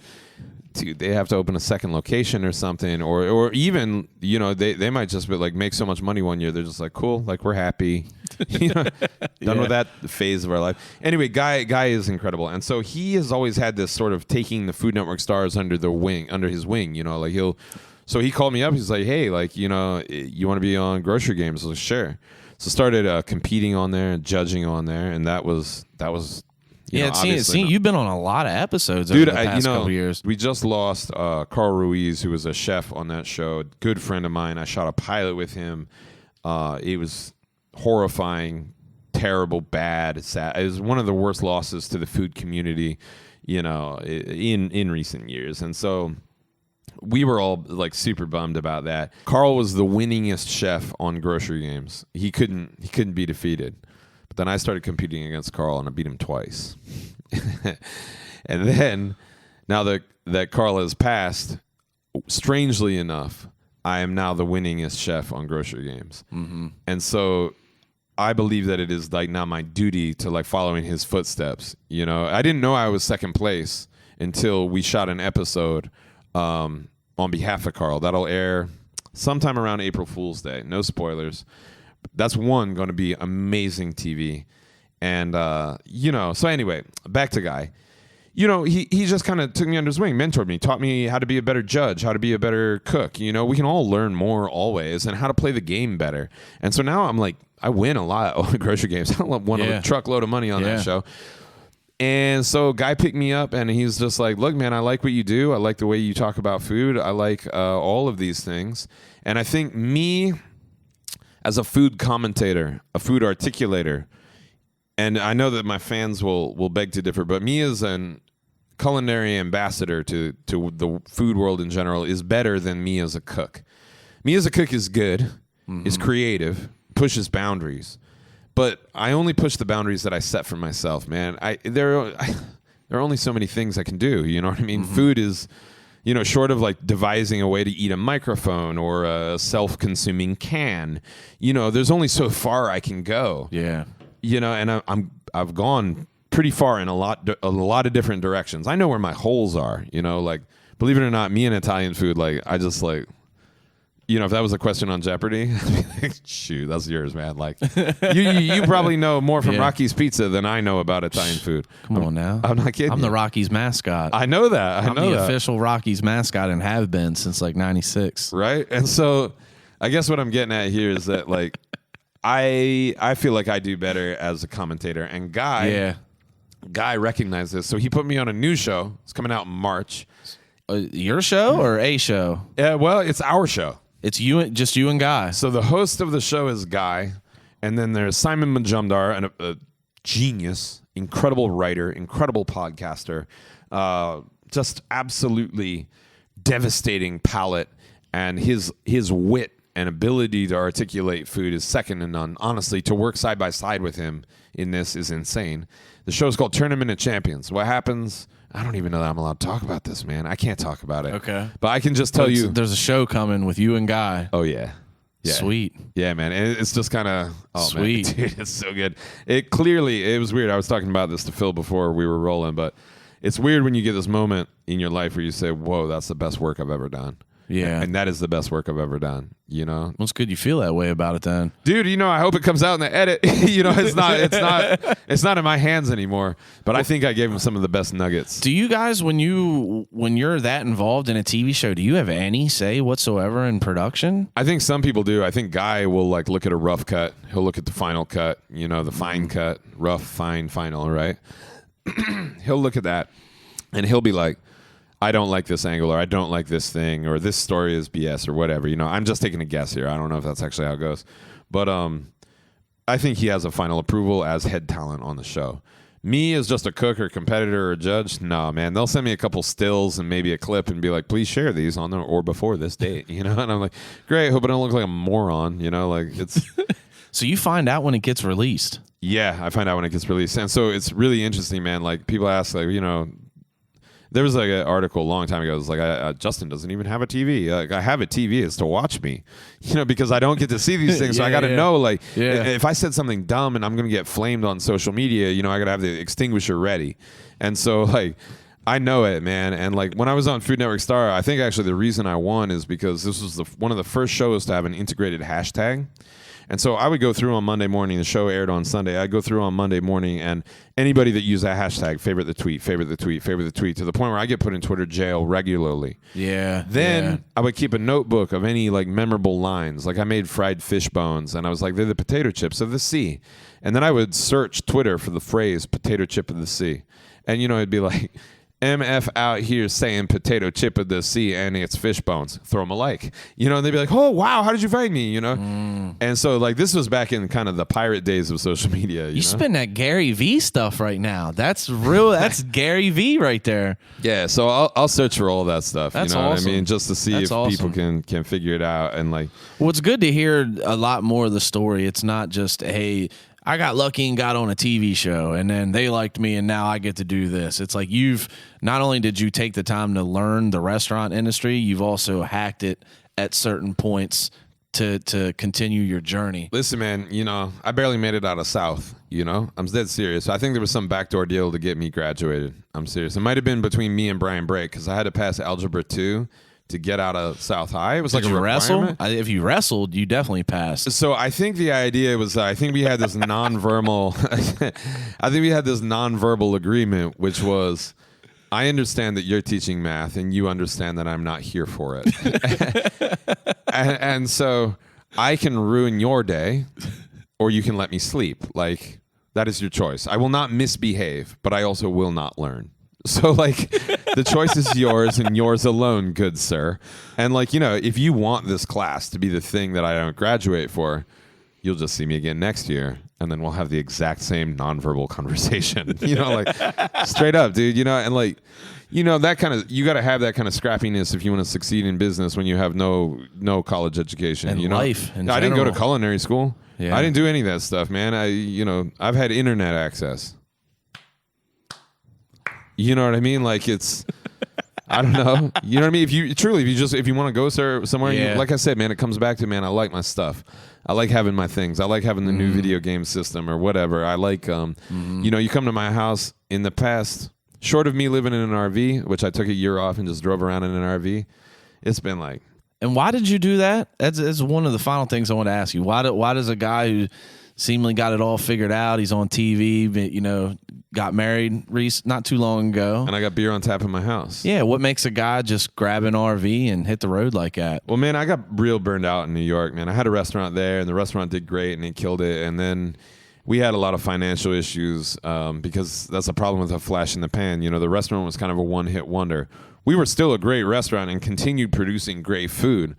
dude, they have to open a second location or something, or even, they might just be like make so much money one year, they're just like, cool, like we're happy, done with that phase of our life. Anyway, Guy is incredible, and so he has always had this sort of taking the Food Network stars under his wing. So he called me up. He's like, hey, like you want to be on Grocery Games? I was like, sure. So started competing on there and judging on there, and that was you've been on a lot of episodes dude, over the past couple years. We just lost Carl Ruiz, who was a chef on that show, good friend of mine. I shot a pilot with him. It was horrifying, terrible, bad, sad. It was one of the worst losses to the food community, in recent years, and so we were all like super bummed about that. Carl was the winningest chef on Grocery Games. He couldn't be defeated. But then I started competing against Carl, and I beat him twice. And then, now that Carl has passed, strangely enough, I am now the winningest chef on Grocery Games. Mm-hmm. And so I believe that it is like now my duty to like follow in his footsteps. I didn't know I was second place until we shot an episode on behalf of Carl. That'll air sometime around April Fool's Day. No spoilers. That's going to be amazing TV. And, so anyway, back to Guy. He just kind of took me under his wing, mentored me, taught me how to be a better judge, how to be a better cook. We can all learn more always, and how to play the game better. And so now I'm like, I win a lot on Grocery Games. I won a truckload of money on that show. And so Guy picked me up, and he's just like, look, man, I like what you do. I like the way you talk about food. I like all of these things. And I think me as a food commentator, a food articulator, and I know that my fans will beg to differ, but me as an culinary ambassador to the food world in general is better than me as a cook. Me as a cook is good, is creative, pushes boundaries. But I only push the boundaries that I set for myself, man. There are only so many things I can do. You know what I mean? Mm-hmm. Food is, short of like devising a way to eat a microphone or a self-consuming can. There's only so far I can go. Yeah. And I've gone pretty far in a lot of different directions. I know where my holes are. Like believe it or not, me and Italian food, like I just like. If that was a question on Jeopardy, I'd be like, shoot, that's yours, man. Like, you probably know more from Rocky's Pizza than I know about Italian food. Come on now. I'm not kidding. I'm the Rockies mascot. I know that. I'm the official Rockies mascot and have been since like 96. Right? And so I guess what I'm getting at here is that, like, I feel like I do better as a commentator. And Guy recognized this. So he put me on a new show. It's coming out in March. Your show or a show? Yeah, well, it's our show. It's just you and Guy. So the host of the show is Guy, and then there's Simon Majumdar, a genius, incredible writer, incredible podcaster, just absolutely devastating palate, and his wit and ability to articulate food is second to none. Honestly, to work side by side with him in this is insane. The show is called Tournament of Champions. What happens? I don't even know that I'm allowed to talk about this, man. I can't talk about it. Okay. But I can just tell you. There's a show coming with you and Guy. Oh, yeah. Sweet. Yeah, man. And it's just kind of. Oh, sweet. Man. Dude, it's so good. It was weird. I was talking about this to Phil before we were rolling, but it's weird when you get this moment in your life where you say, whoa, that's the best work I've ever done. Yeah. And that is the best work I've ever done, Well, it's good you feel that way about it then. Dude, I hope it comes out in the edit. It's not in my hands anymore. But I think I gave him some of the best nuggets. Do you guys, when you're that involved in a TV show, do you have any say whatsoever in production? I think some people do. I think Guy will like look at a rough cut. He'll look at the final cut, the fine cut, rough, fine, final, right? He'll look at that and he'll be like, I don't like this angle, or I don't like this thing, or this story is BS, or whatever. I'm just taking a guess here. I don't know if that's actually how it goes. But I think he has a final approval as head talent on the show. Me as just a cook or competitor or a judge, no, man. They'll send me a couple stills and maybe a clip and be like, please share these on or before this date, you know? And I'm like, great, hope I don't look like a moron, you know? Like, it's... So you find out when it gets released. Yeah, I find out when it gets released. And so it's really interesting, man. Like, people ask, like, you know, there was like an article a long time ago. It was like, Justin doesn't even have a TV. Like, I have a TV. It's to watch me, you know, because I don't get to see these things. So I got to know, like, if I said something dumb and I'm going to get flamed on social media, you know, I got to have the extinguisher ready. And so, like, I know it, man. And like when I was on Food Network Star, I think actually the reason I won is because this was one of the first shows to have an integrated hashtag. And so I would go through on Monday morning. The show aired on Sunday. I'd go through on Monday morning, and anybody that used that hashtag, favorite the tweet, favorite the tweet, favorite the tweet, to the point where I get put in Twitter jail regularly. Yeah. Then I would keep a notebook of any like memorable lines. Like I made fried fish bones, and I was like, they're the potato chips of the sea. And then I would search Twitter for the phrase potato chip of the sea. And, you know, it'd be like, MF out here saying potato chip of the sea and it's fish bones. Throw them a like. You know, and they'd be like, oh, wow, how did you find me? You know? And so, like, this was back in kind of the pirate days of social media. You know? spin that Gary V stuff right now. That's real. That's Gary V right there. Yeah, so I'll search for all that stuff. That's you know awesome. what I mean? Just to see if people can figure it out. And, like, well, it's good to hear a lot more of the story. It's not just, hey, I got lucky and got on a TV show and then they liked me and now I get to do this. It's like you've not only did you take the time to learn the restaurant industry, you've also hacked it at certain points to continue your journey. Listen, man, you know, I barely made it out of South, you know? I'm dead serious. I think there was some backdoor deal to get me graduated. I'm serious. It might have been between me and Brian Brake because I had to pass Algebra 2 to get out of South High. It was like a requirement. Wrestle? If you wrestled, you definitely passed. So I think the idea was, I think we had this non-verbal agreement, which was, I understand that you're teaching math and you understand that I'm not here for it. and so I can ruin your day or you can let me sleep. Like, that is your choice. I will not misbehave, but I also will not learn. So, like, the choice is yours and yours alone, good sir. And, like, you know, if you want this class to be the thing that I don't graduate for, you'll just see me again next year, and then we'll have the exact same nonverbal conversation. You know, like, straight up, dude, you know, and, like, you know, that kind of, you got to have that kind of scrappiness if you want to succeed in business when you have no college education. And you know? life in I didn't go to general. culinary school. Yeah. I didn't do any of that stuff, man. I've had internet access. You know what I mean? Like, it's, I don't know. You know what I mean? If you want to go somewhere, Yeah. like I said, man, it comes back to, man, I like my stuff. I like having my things. I like having the new video game system or whatever. I like, you know, you come to my house in the past, short of me living in an RV, which I took a year off and just drove around in an RV. It's been like. And why did you do that? That's one of the final things I want to ask you. Why does a guy who seemingly got it all figured out, he's on TV, but, you know, got married not too long ago, And I got beer on tap in my house. yeah, what makes a guy just grab an RV and hit the road like that? Well, man, I got real burned out in New York, man. I had a restaurant there, and the restaurant did great, and it killed it. And then we had a lot of financial issues because that's a problem with a flash in the pan. You know, the restaurant was kind of a one-hit wonder. We were still a great restaurant and continued producing great food.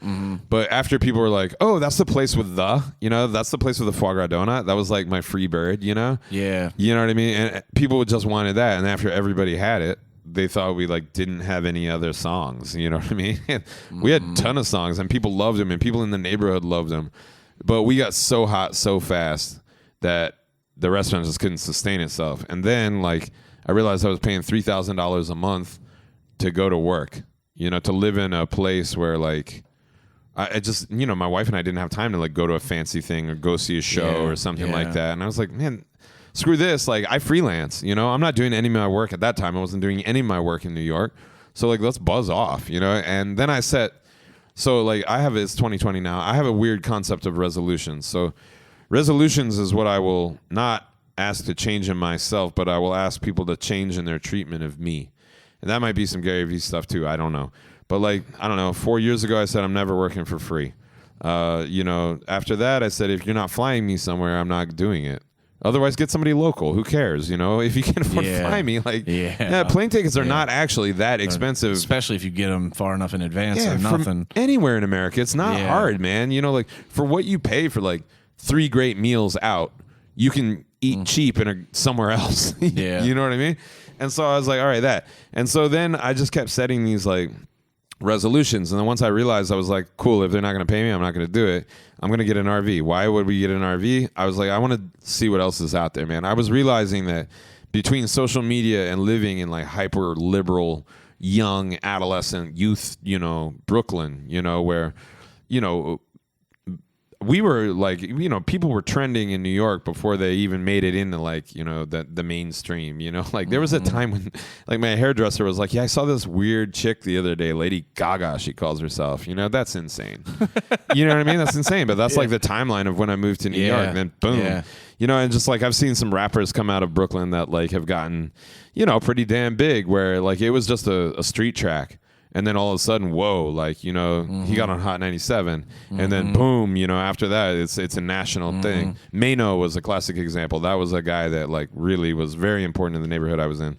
But after people were like, oh, that's the place with that's the place with the foie gras donut. That was like my free bird, you know? Yeah. You know what I mean? And people just wanted that. And after everybody had it, they thought we like didn't have any other songs. You know what I mean? We had a ton of songs and people loved them and people in the neighborhood loved them. But we got so hot so fast that the restaurant just couldn't sustain itself. And then like I realized I was paying $3,000 a month to go to work, you know, to live in a place where like I just, you know, my wife and I didn't have time to like go to a fancy thing or go see a show or something like that. And I was like, man, screw this. Like I freelance, you know, I'm not doing any of my work at that time. I wasn't doing any of my work in New York. So like, let's buzz off, you know? And then it's 2020 now. I have a weird concept of resolutions. So resolutions is what I will not ask to change in myself, but I will ask people to change in their treatment of me. And that might be some Gary Vee stuff too. I don't know. But like, I don't know, 4 years ago, I said, I'm never working for free. You know, after that, I said, if you're not flying me somewhere, I'm not doing it. Otherwise, get somebody local. Who cares? You know, if you can afford to fly me, like, plane tickets are not actually that expensive. Especially if you get them far enough in advance or nothing. From anywhere in America. It's not hard, man. You know, like for what you pay for like 3 great meals out, you can eat cheap somewhere else. Yeah. You know what I mean? And so I was like, all right, that. And so then I just kept setting these like resolutions. And then once I realized, I was like, cool, if they're not going to pay me, I'm not going to do it. I'm going to get an RV. Why would we get an RV? I was like, I want to see what else is out there, man. I was realizing that between social media and living in like hyper liberal, young, adolescent, youth, Brooklyn, where, we were like, people were trending in New York before they even made it into like, the mainstream, like there was a time when like my hairdresser was like, yeah, I saw this weird chick the other day, Lady Gaga, she calls herself, that's insane. You know what I mean? That's insane. But that's like the timeline of when I moved to New York. And then boom, and just like I've seen some rappers come out of Brooklyn that like have gotten, pretty damn big where like it was just a street track. And then all of a sudden, whoa, like, he got on Hot 97. And then boom, after that, it's a national thing. Mano was a classic example. That was a guy that like really was very important in the neighborhood I was in. Red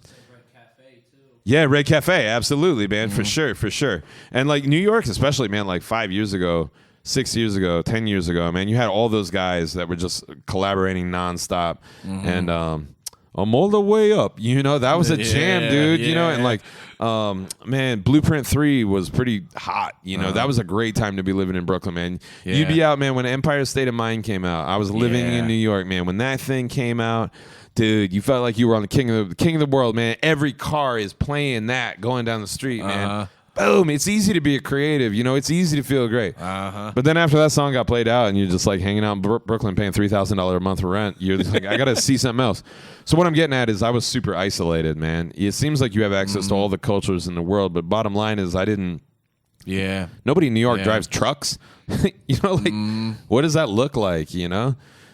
Cafe, too. Yeah, Red Cafe. Absolutely, man. For sure. And like New York, especially, man, like 5 years ago, 6 years ago, 10 years ago, man, you had all those guys that were just collaborating nonstop. And I'm all the way up. That was a jam, dude. And like, man, Blueprint 3 was pretty hot. That was a great time to be living in Brooklyn, man. Yeah. You'd be out, man, when Empire State of Mind came out. I was living in New York, man. When that thing came out, dude, you felt like you were on the king of the world, man. Every car is playing that going down the street, man. Boom. It's easy to be a creative. It's easy to feel great. But then after that song got played out and you're just like hanging out in Brooklyn paying $3,000 a month rent, you're just like, I got to see something else. So what I'm getting at is I was super isolated, man. It seems like you have access to all the cultures in the world, but bottom line is I didn't. Yeah. Nobody in New York drives trucks. What does that look like,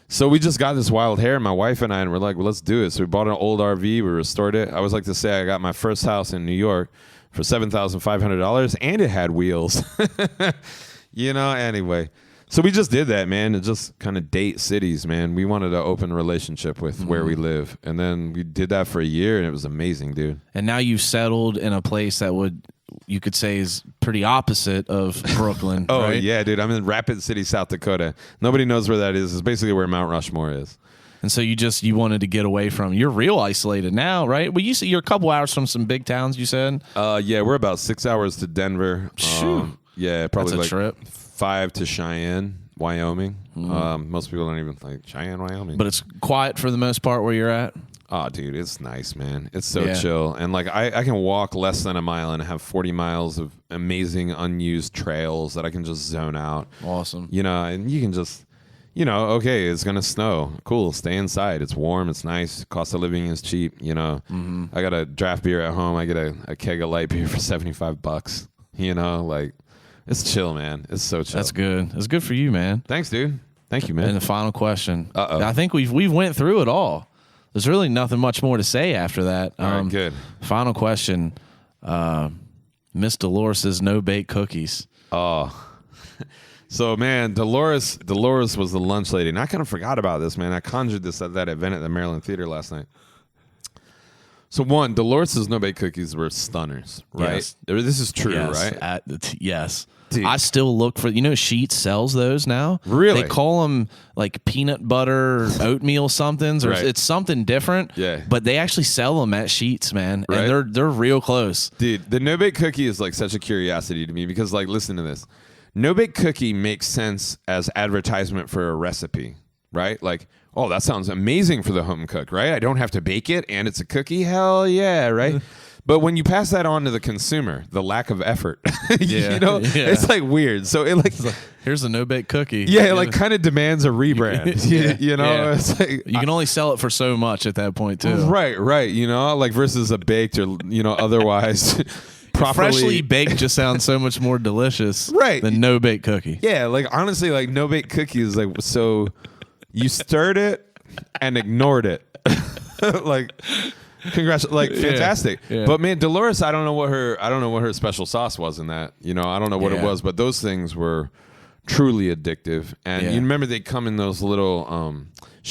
So we just got this wild hair, my wife and I, and we're like, well, let's do it. So we bought an old RV. We restored it. I always like to say I got my first house in New York for $7,500, and it had wheels. Anyway. So we just did that, man, and just kind of date cities, man. We wanted to open a relationship with where we live. And then we did that for a year, and it was amazing, dude. And now you've settled in a place that you could say is pretty opposite of Brooklyn. Oh, right? yeah, dude. I'm in Rapid City, South Dakota. Nobody knows where that is. It's basically where Mount Rushmore is. And so you wanted to get away from. You're real isolated now, right? Well, you're a couple hours from some big towns. You said. Yeah, we're about 6 hours to Denver. Yeah, probably That's a like trip. 5 to Cheyenne, Wyoming. Most people don't even like Cheyenne, Wyoming. But it's quiet for the most part where you're at. Oh, dude, it's nice, man. It's so chill. And like I can walk less than a mile and have 40 miles of amazing unused trails that I can just zone out. Awesome. And you can just. Okay, it's going to snow. Cool, stay inside. It's warm, it's nice. Cost of living is cheap, I got a draft beer at home. I get a keg of light beer for $75. Like, it's chill, man. It's so chill. That's good. It's good for you, man. Thanks, dude. Thank you, man. And the final question. Uh-oh. I think we've went through it all. There's really nothing much more to say after that. All right, good. Final question. Miss Dolores' no-bake cookies. Oh. So, man, Dolores was the lunch lady. And I kind of forgot about this, man. I conjured this at that event at the Maryland Theater last night. So, one, Dolores' no-bake cookies were stunners, right? Yes. This is true, Yes. right? Yes. Dude. I still look for, Sheetz sells those now. Really? They call them like peanut butter oatmeal somethings, or Right. it's something different. Yeah. But they actually sell them at Sheetz, man. Right. And they're real close. Dude, the no-bake cookie is like such a curiosity to me because, like, listen to this. No-bake cookie makes sense as advertisement for a recipe, right? Like, oh, that sounds amazing for the home cook, right? I don't have to bake it and it's a cookie. Hell yeah, right? But when you pass that on to the consumer, the lack of effort, it's like weird. So it like here's a no-bake cookie. Yeah, it like kind of demands a rebrand. Yeah. It's like You can only sell it for so much at that point too. right, like versus a baked or otherwise properly Freshly baked just sounds so much more delicious Right. than no-bake cookie. Yeah, like honestly, like no-bake cookies, like so you stirred it and ignored it. Like congrats, like fantastic. Yeah. But man, Dolores, I don't know what her special sauce was in that. I don't know what it was, but those things were truly addictive. And you remember they come in those little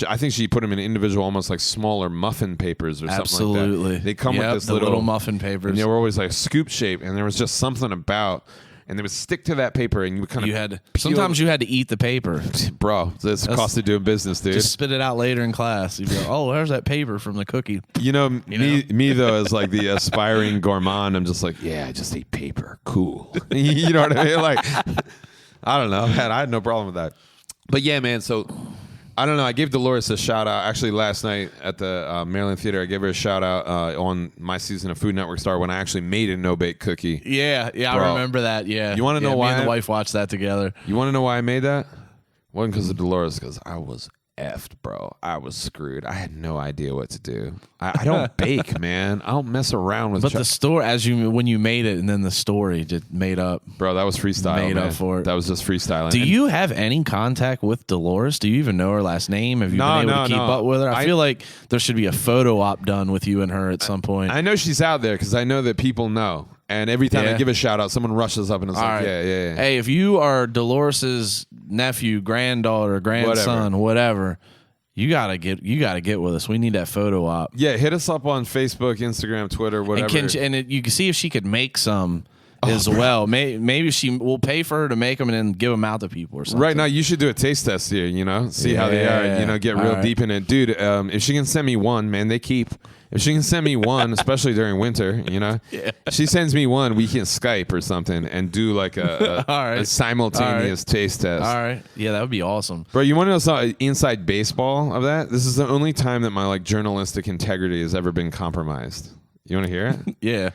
I think she put them in individual, almost like smaller muffin papers or something like Absolutely. that. They come with this the little muffin papers. and they were always like scoop shape, and there was just something about and they would stick to that paper, and you would kind of sometimes you had to eat the paper. Bro, that's the cost of doing business, dude. Just spit it out later in class. You'd be like, oh, there's that paper from the cookie. Me though, as like the aspiring gourmand, I'm just like, yeah, I just ate paper. Cool. You know what I mean? Like, I don't know, man. I had no problem with that. But yeah, man, so I don't know. I gave Dolores a shout out. Actually, last night at the Maryland Theater, I gave her a shout out on my season of Food Network Star when I actually made a no-bake cookie. Yeah, Bro. I remember that. Yeah. You want to know why? Me and the wife watched that together. You want to know why I made that? Wasn't because of Dolores, because I was effed, bro. I was screwed. I had no idea what to do. I don't bake, man. I don't mess around with. But the story, when you made it, and then the story just made up. Bro, that was freestyle. Made man. up for it. That was just freestyling. Do you have any contact with Dolores? Do you even know her last name? Have you been able to keep up with her? I feel like there should be a photo op done with you and her at some point. I know she's out there because I know that people know. And every time I give a shout out, someone rushes up and is like, yeah. Hey, if you are Dolores's nephew, granddaughter, grandson, whatever, you gotta get with us. We need that photo op. Yeah, hit us up on Facebook, Instagram, Twitter, whatever. And you can see if she could make some as well. Maybe we'll pay for her to make them and then give them out to people or something. Right now, you should do a taste test here. See how they are. Get real deep in it, dude. If she can send me one, man, they keep. If she can send me one, especially during winter, she sends me one, we can Skype or something and do like a simultaneous taste test. All right. Yeah, that would be awesome. Bro, you want to know something inside baseball of that? This is the only time that my like journalistic integrity has ever been compromised. You want to hear it? Yeah.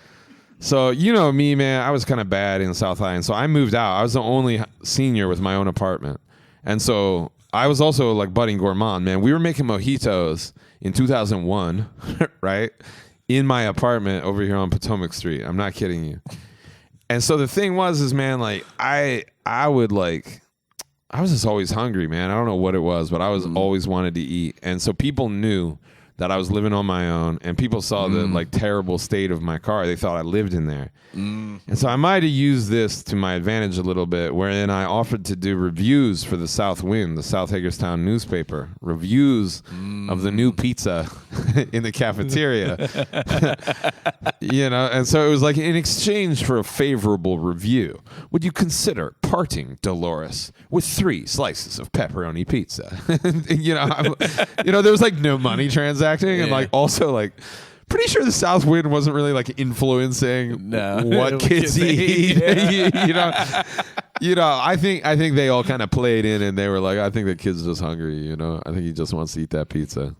So, me, man, I was kind of bad in South High, and so I moved out. I was the only senior with my own apartment. And so I was also like budding gourmand, man. We were making mojitos in 2001, right? In my apartment over here on Potomac Street. I'm not kidding you. And so the thing was, man, like I was just always hungry, man. I don't know what it was, but I was always wanted to eat. And so people knew that I was living on my own, and people saw the like terrible state of my car. They thought I lived in there. And so I might have used this to my advantage a little bit, wherein I offered to do reviews for the South Wind, the South Hagerstown newspaper, reviews of the new pizza in the cafeteria. And so it was like in exchange for a favorable review, would you consider parting, Dolores, with 3 slices of pepperoni pizza? There was like no money transacting, and like also like pretty sure the South Wind wasn't really like influencing what kids eat. I think they all kind of played in, and they were like, I think the kid's just hungry. I think he just wants to eat that pizza.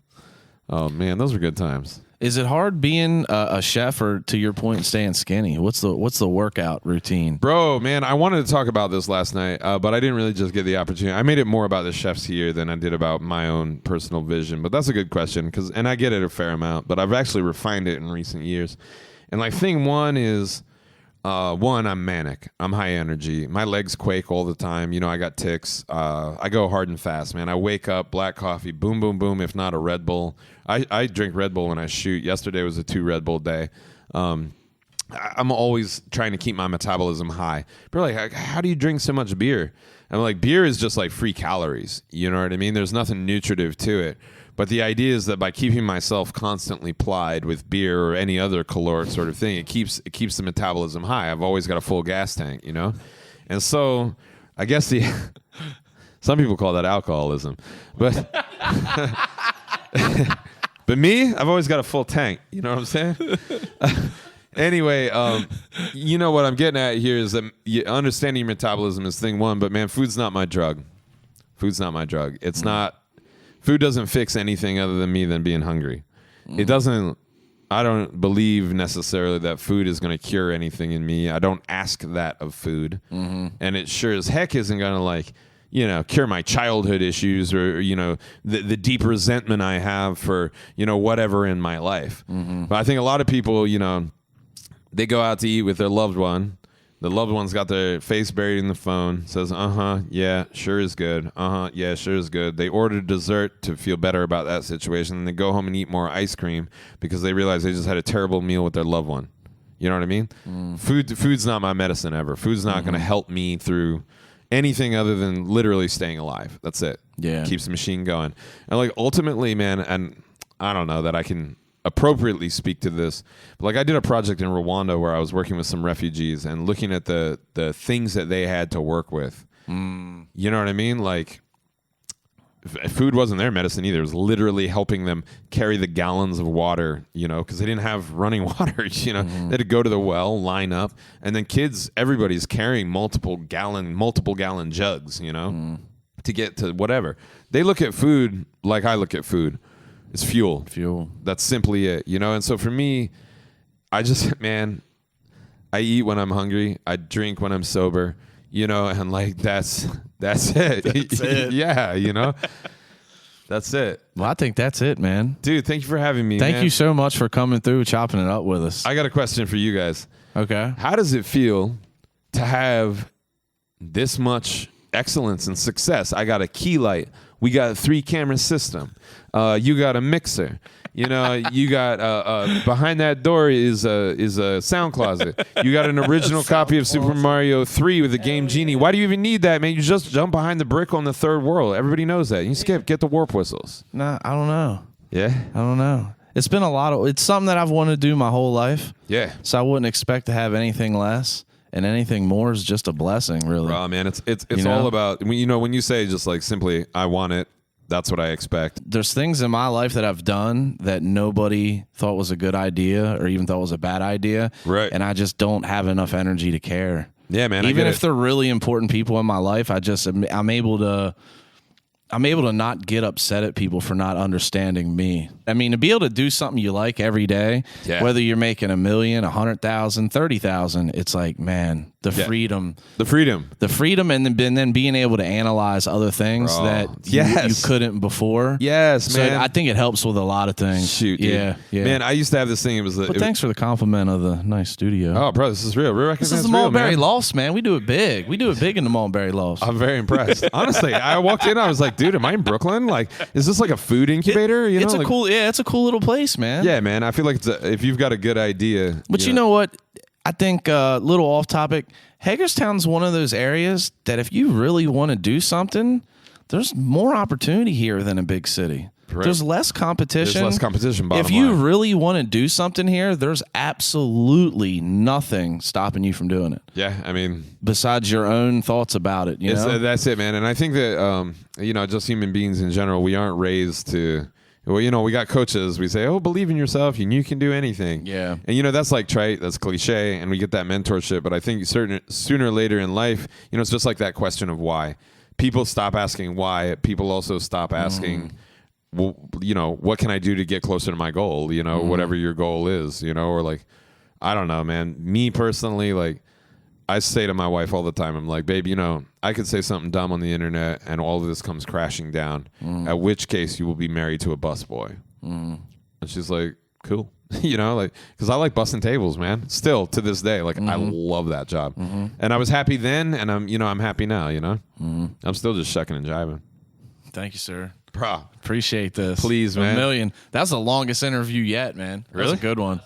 Oh man, those were good times. Is it hard being a chef, or to your point, staying skinny? What's the workout routine? Bro, man, I wanted to talk about this last night, but I didn't really just get the opportunity. I made it more about the chefs here than I did about my own personal vision. But that's a good question, and I get it a fair amount, but I've actually refined it in recent years. And like thing one is, I'm manic. I'm high energy. My legs quake all the time. I got tics. I go hard and fast, man. I wake up, black coffee, boom, boom, boom, if not a Red Bull. I drink Red Bull when I shoot. Yesterday was a 2 Red Bull day. I'm always trying to keep my metabolism high. But like, how do you drink so much beer? I'm like, beer is just like free calories. You know what I mean? There's nothing nutritive to it. But the idea is that by keeping myself constantly plied with beer or any other caloric sort of thing, it keeps the metabolism high. I've always got a full gas tank, And so I guess some people call that alcoholism. But but me, I've always got a full tank. You know what I'm saying? Anyway, what I'm getting at here is that understanding your metabolism is thing one, but man, food's not my drug. Food's not my drug. It's not. Food doesn't fix anything other than me than being hungry. It doesn't. I don't believe necessarily that food is going to cure anything in me. I don't ask that of food, and it sure as heck isn't going to like cure my childhood issues or the deep resentment I have for whatever in my life. But I think a lot of people they go out to eat with their loved one. The loved one's got their face buried in the phone, says, yeah, sure is good. Yeah, sure is good. They order dessert to feel better about that situation, and they go home and eat more ice cream because they realize they just had a terrible meal with their loved one. You know what I mean? Food's not my medicine ever. Food's not going to help me through anything other than literally staying alive. That's it. Yeah. Keeps the machine going. And like ultimately, man, and I don't know that I can appropriately speak to this. But like I did a project in Rwanda where I was working with some refugees and looking at the things that they had to work with. You know what I mean? Like food wasn't their medicine either. It was literally helping them carry the gallons of water, you know, because they didn't have running water, you know. They had to go to the well, line up, and then everybody's carrying multiple gallon jugs, you know, to get to whatever. They look at food like I look at food. It's fuel. That's simply it, you know. And so for me, I eat when I'm hungry. I drink when I'm sober, you know, and like that's it. That's it. Yeah, you know. That's it. Well, I think that's it, man. Dude, thank you for having me. Thank you so much for coming through, chopping it up with us. I got a question for you guys. Okay. How does it feel to have this much excellence and success? I got a key light. We got a 3-camera system. You got a mixer. You know, you got behind that door is a sound closet. You got an original copy of Super Mario 3 with the Game Genie. Why do you even need that, man? You just jump behind the brick on the third world. Everybody knows that. You get the warp whistles. Nah, I don't know. Yeah? I don't know. It's been it's something that I've wanted to do my whole life. Yeah. So I wouldn't expect to have anything less. And anything more is just a blessing, really. Oh, man, it's all about, you know, when you say just like simply, I want it, that's what I expect. There's things in my life that I've done that nobody thought was a good idea or even thought was a bad idea. Right. And I just don't have enough energy to care. Yeah, man. Even if they're really important people in my life, I'm able to not get upset at people for not understanding me. I mean, to be able to do something you like every day, whether you're making $1 million, 100,000, 30,000, it's like, man, the freedom, and then being able to analyze other things that you couldn't before. Yes, man. So I think it helps with a lot of things. Shoot, dude. Yeah. Man, I used to have this thing. But thanks for the compliment of the nice studio. Oh, bro, this is real. This is the Mulberry Lofts, man. We do it big. We do it big in the Mulberry Lofts. I'm very impressed. Honestly, I walked in, I was like, dude, am I in Brooklyn? Like, is this like a food incubator? It's a cool little place, man. Yeah, man. I feel like if you've got a good idea. But you know what? I think little off topic. Hagerstown's one of those areas that if you really want to do something, there's more opportunity here than a big city. Correct. There's less competition. There's less competition. If you really want to do something here, there's absolutely nothing stopping you from doing it. Yeah, I mean, besides your own thoughts about it, you know? That's it, man. And I think that you know, just human beings in general, we aren't raised to. Well, you know, we got coaches. We say, "Oh, believe in yourself, and you can do anything." Yeah, and you know that's like trite, that's cliche, and we get that mentorship. But I think sooner or later in life, you know, it's just like that question of why. People stop asking why. People also stop asking. Well, you know, what can I do to get closer to my goal? You know, whatever your goal is, you know, or like, I don't know, man. Me personally, like, I say to my wife all the time, I'm like, babe, you know, I could say something dumb on the internet and all of this comes crashing down, at which case you will be married to a busboy. And she's like, cool. You know, like, because I like busting tables, man. Still to this day, like, I love that job. And I was happy then, and I'm happy now, you know? I'm still just shucking and jiving. Thank you, sir. Bro, appreciate this. Please, man. $1 million. That's the longest interview yet, man. Really? That's a good one.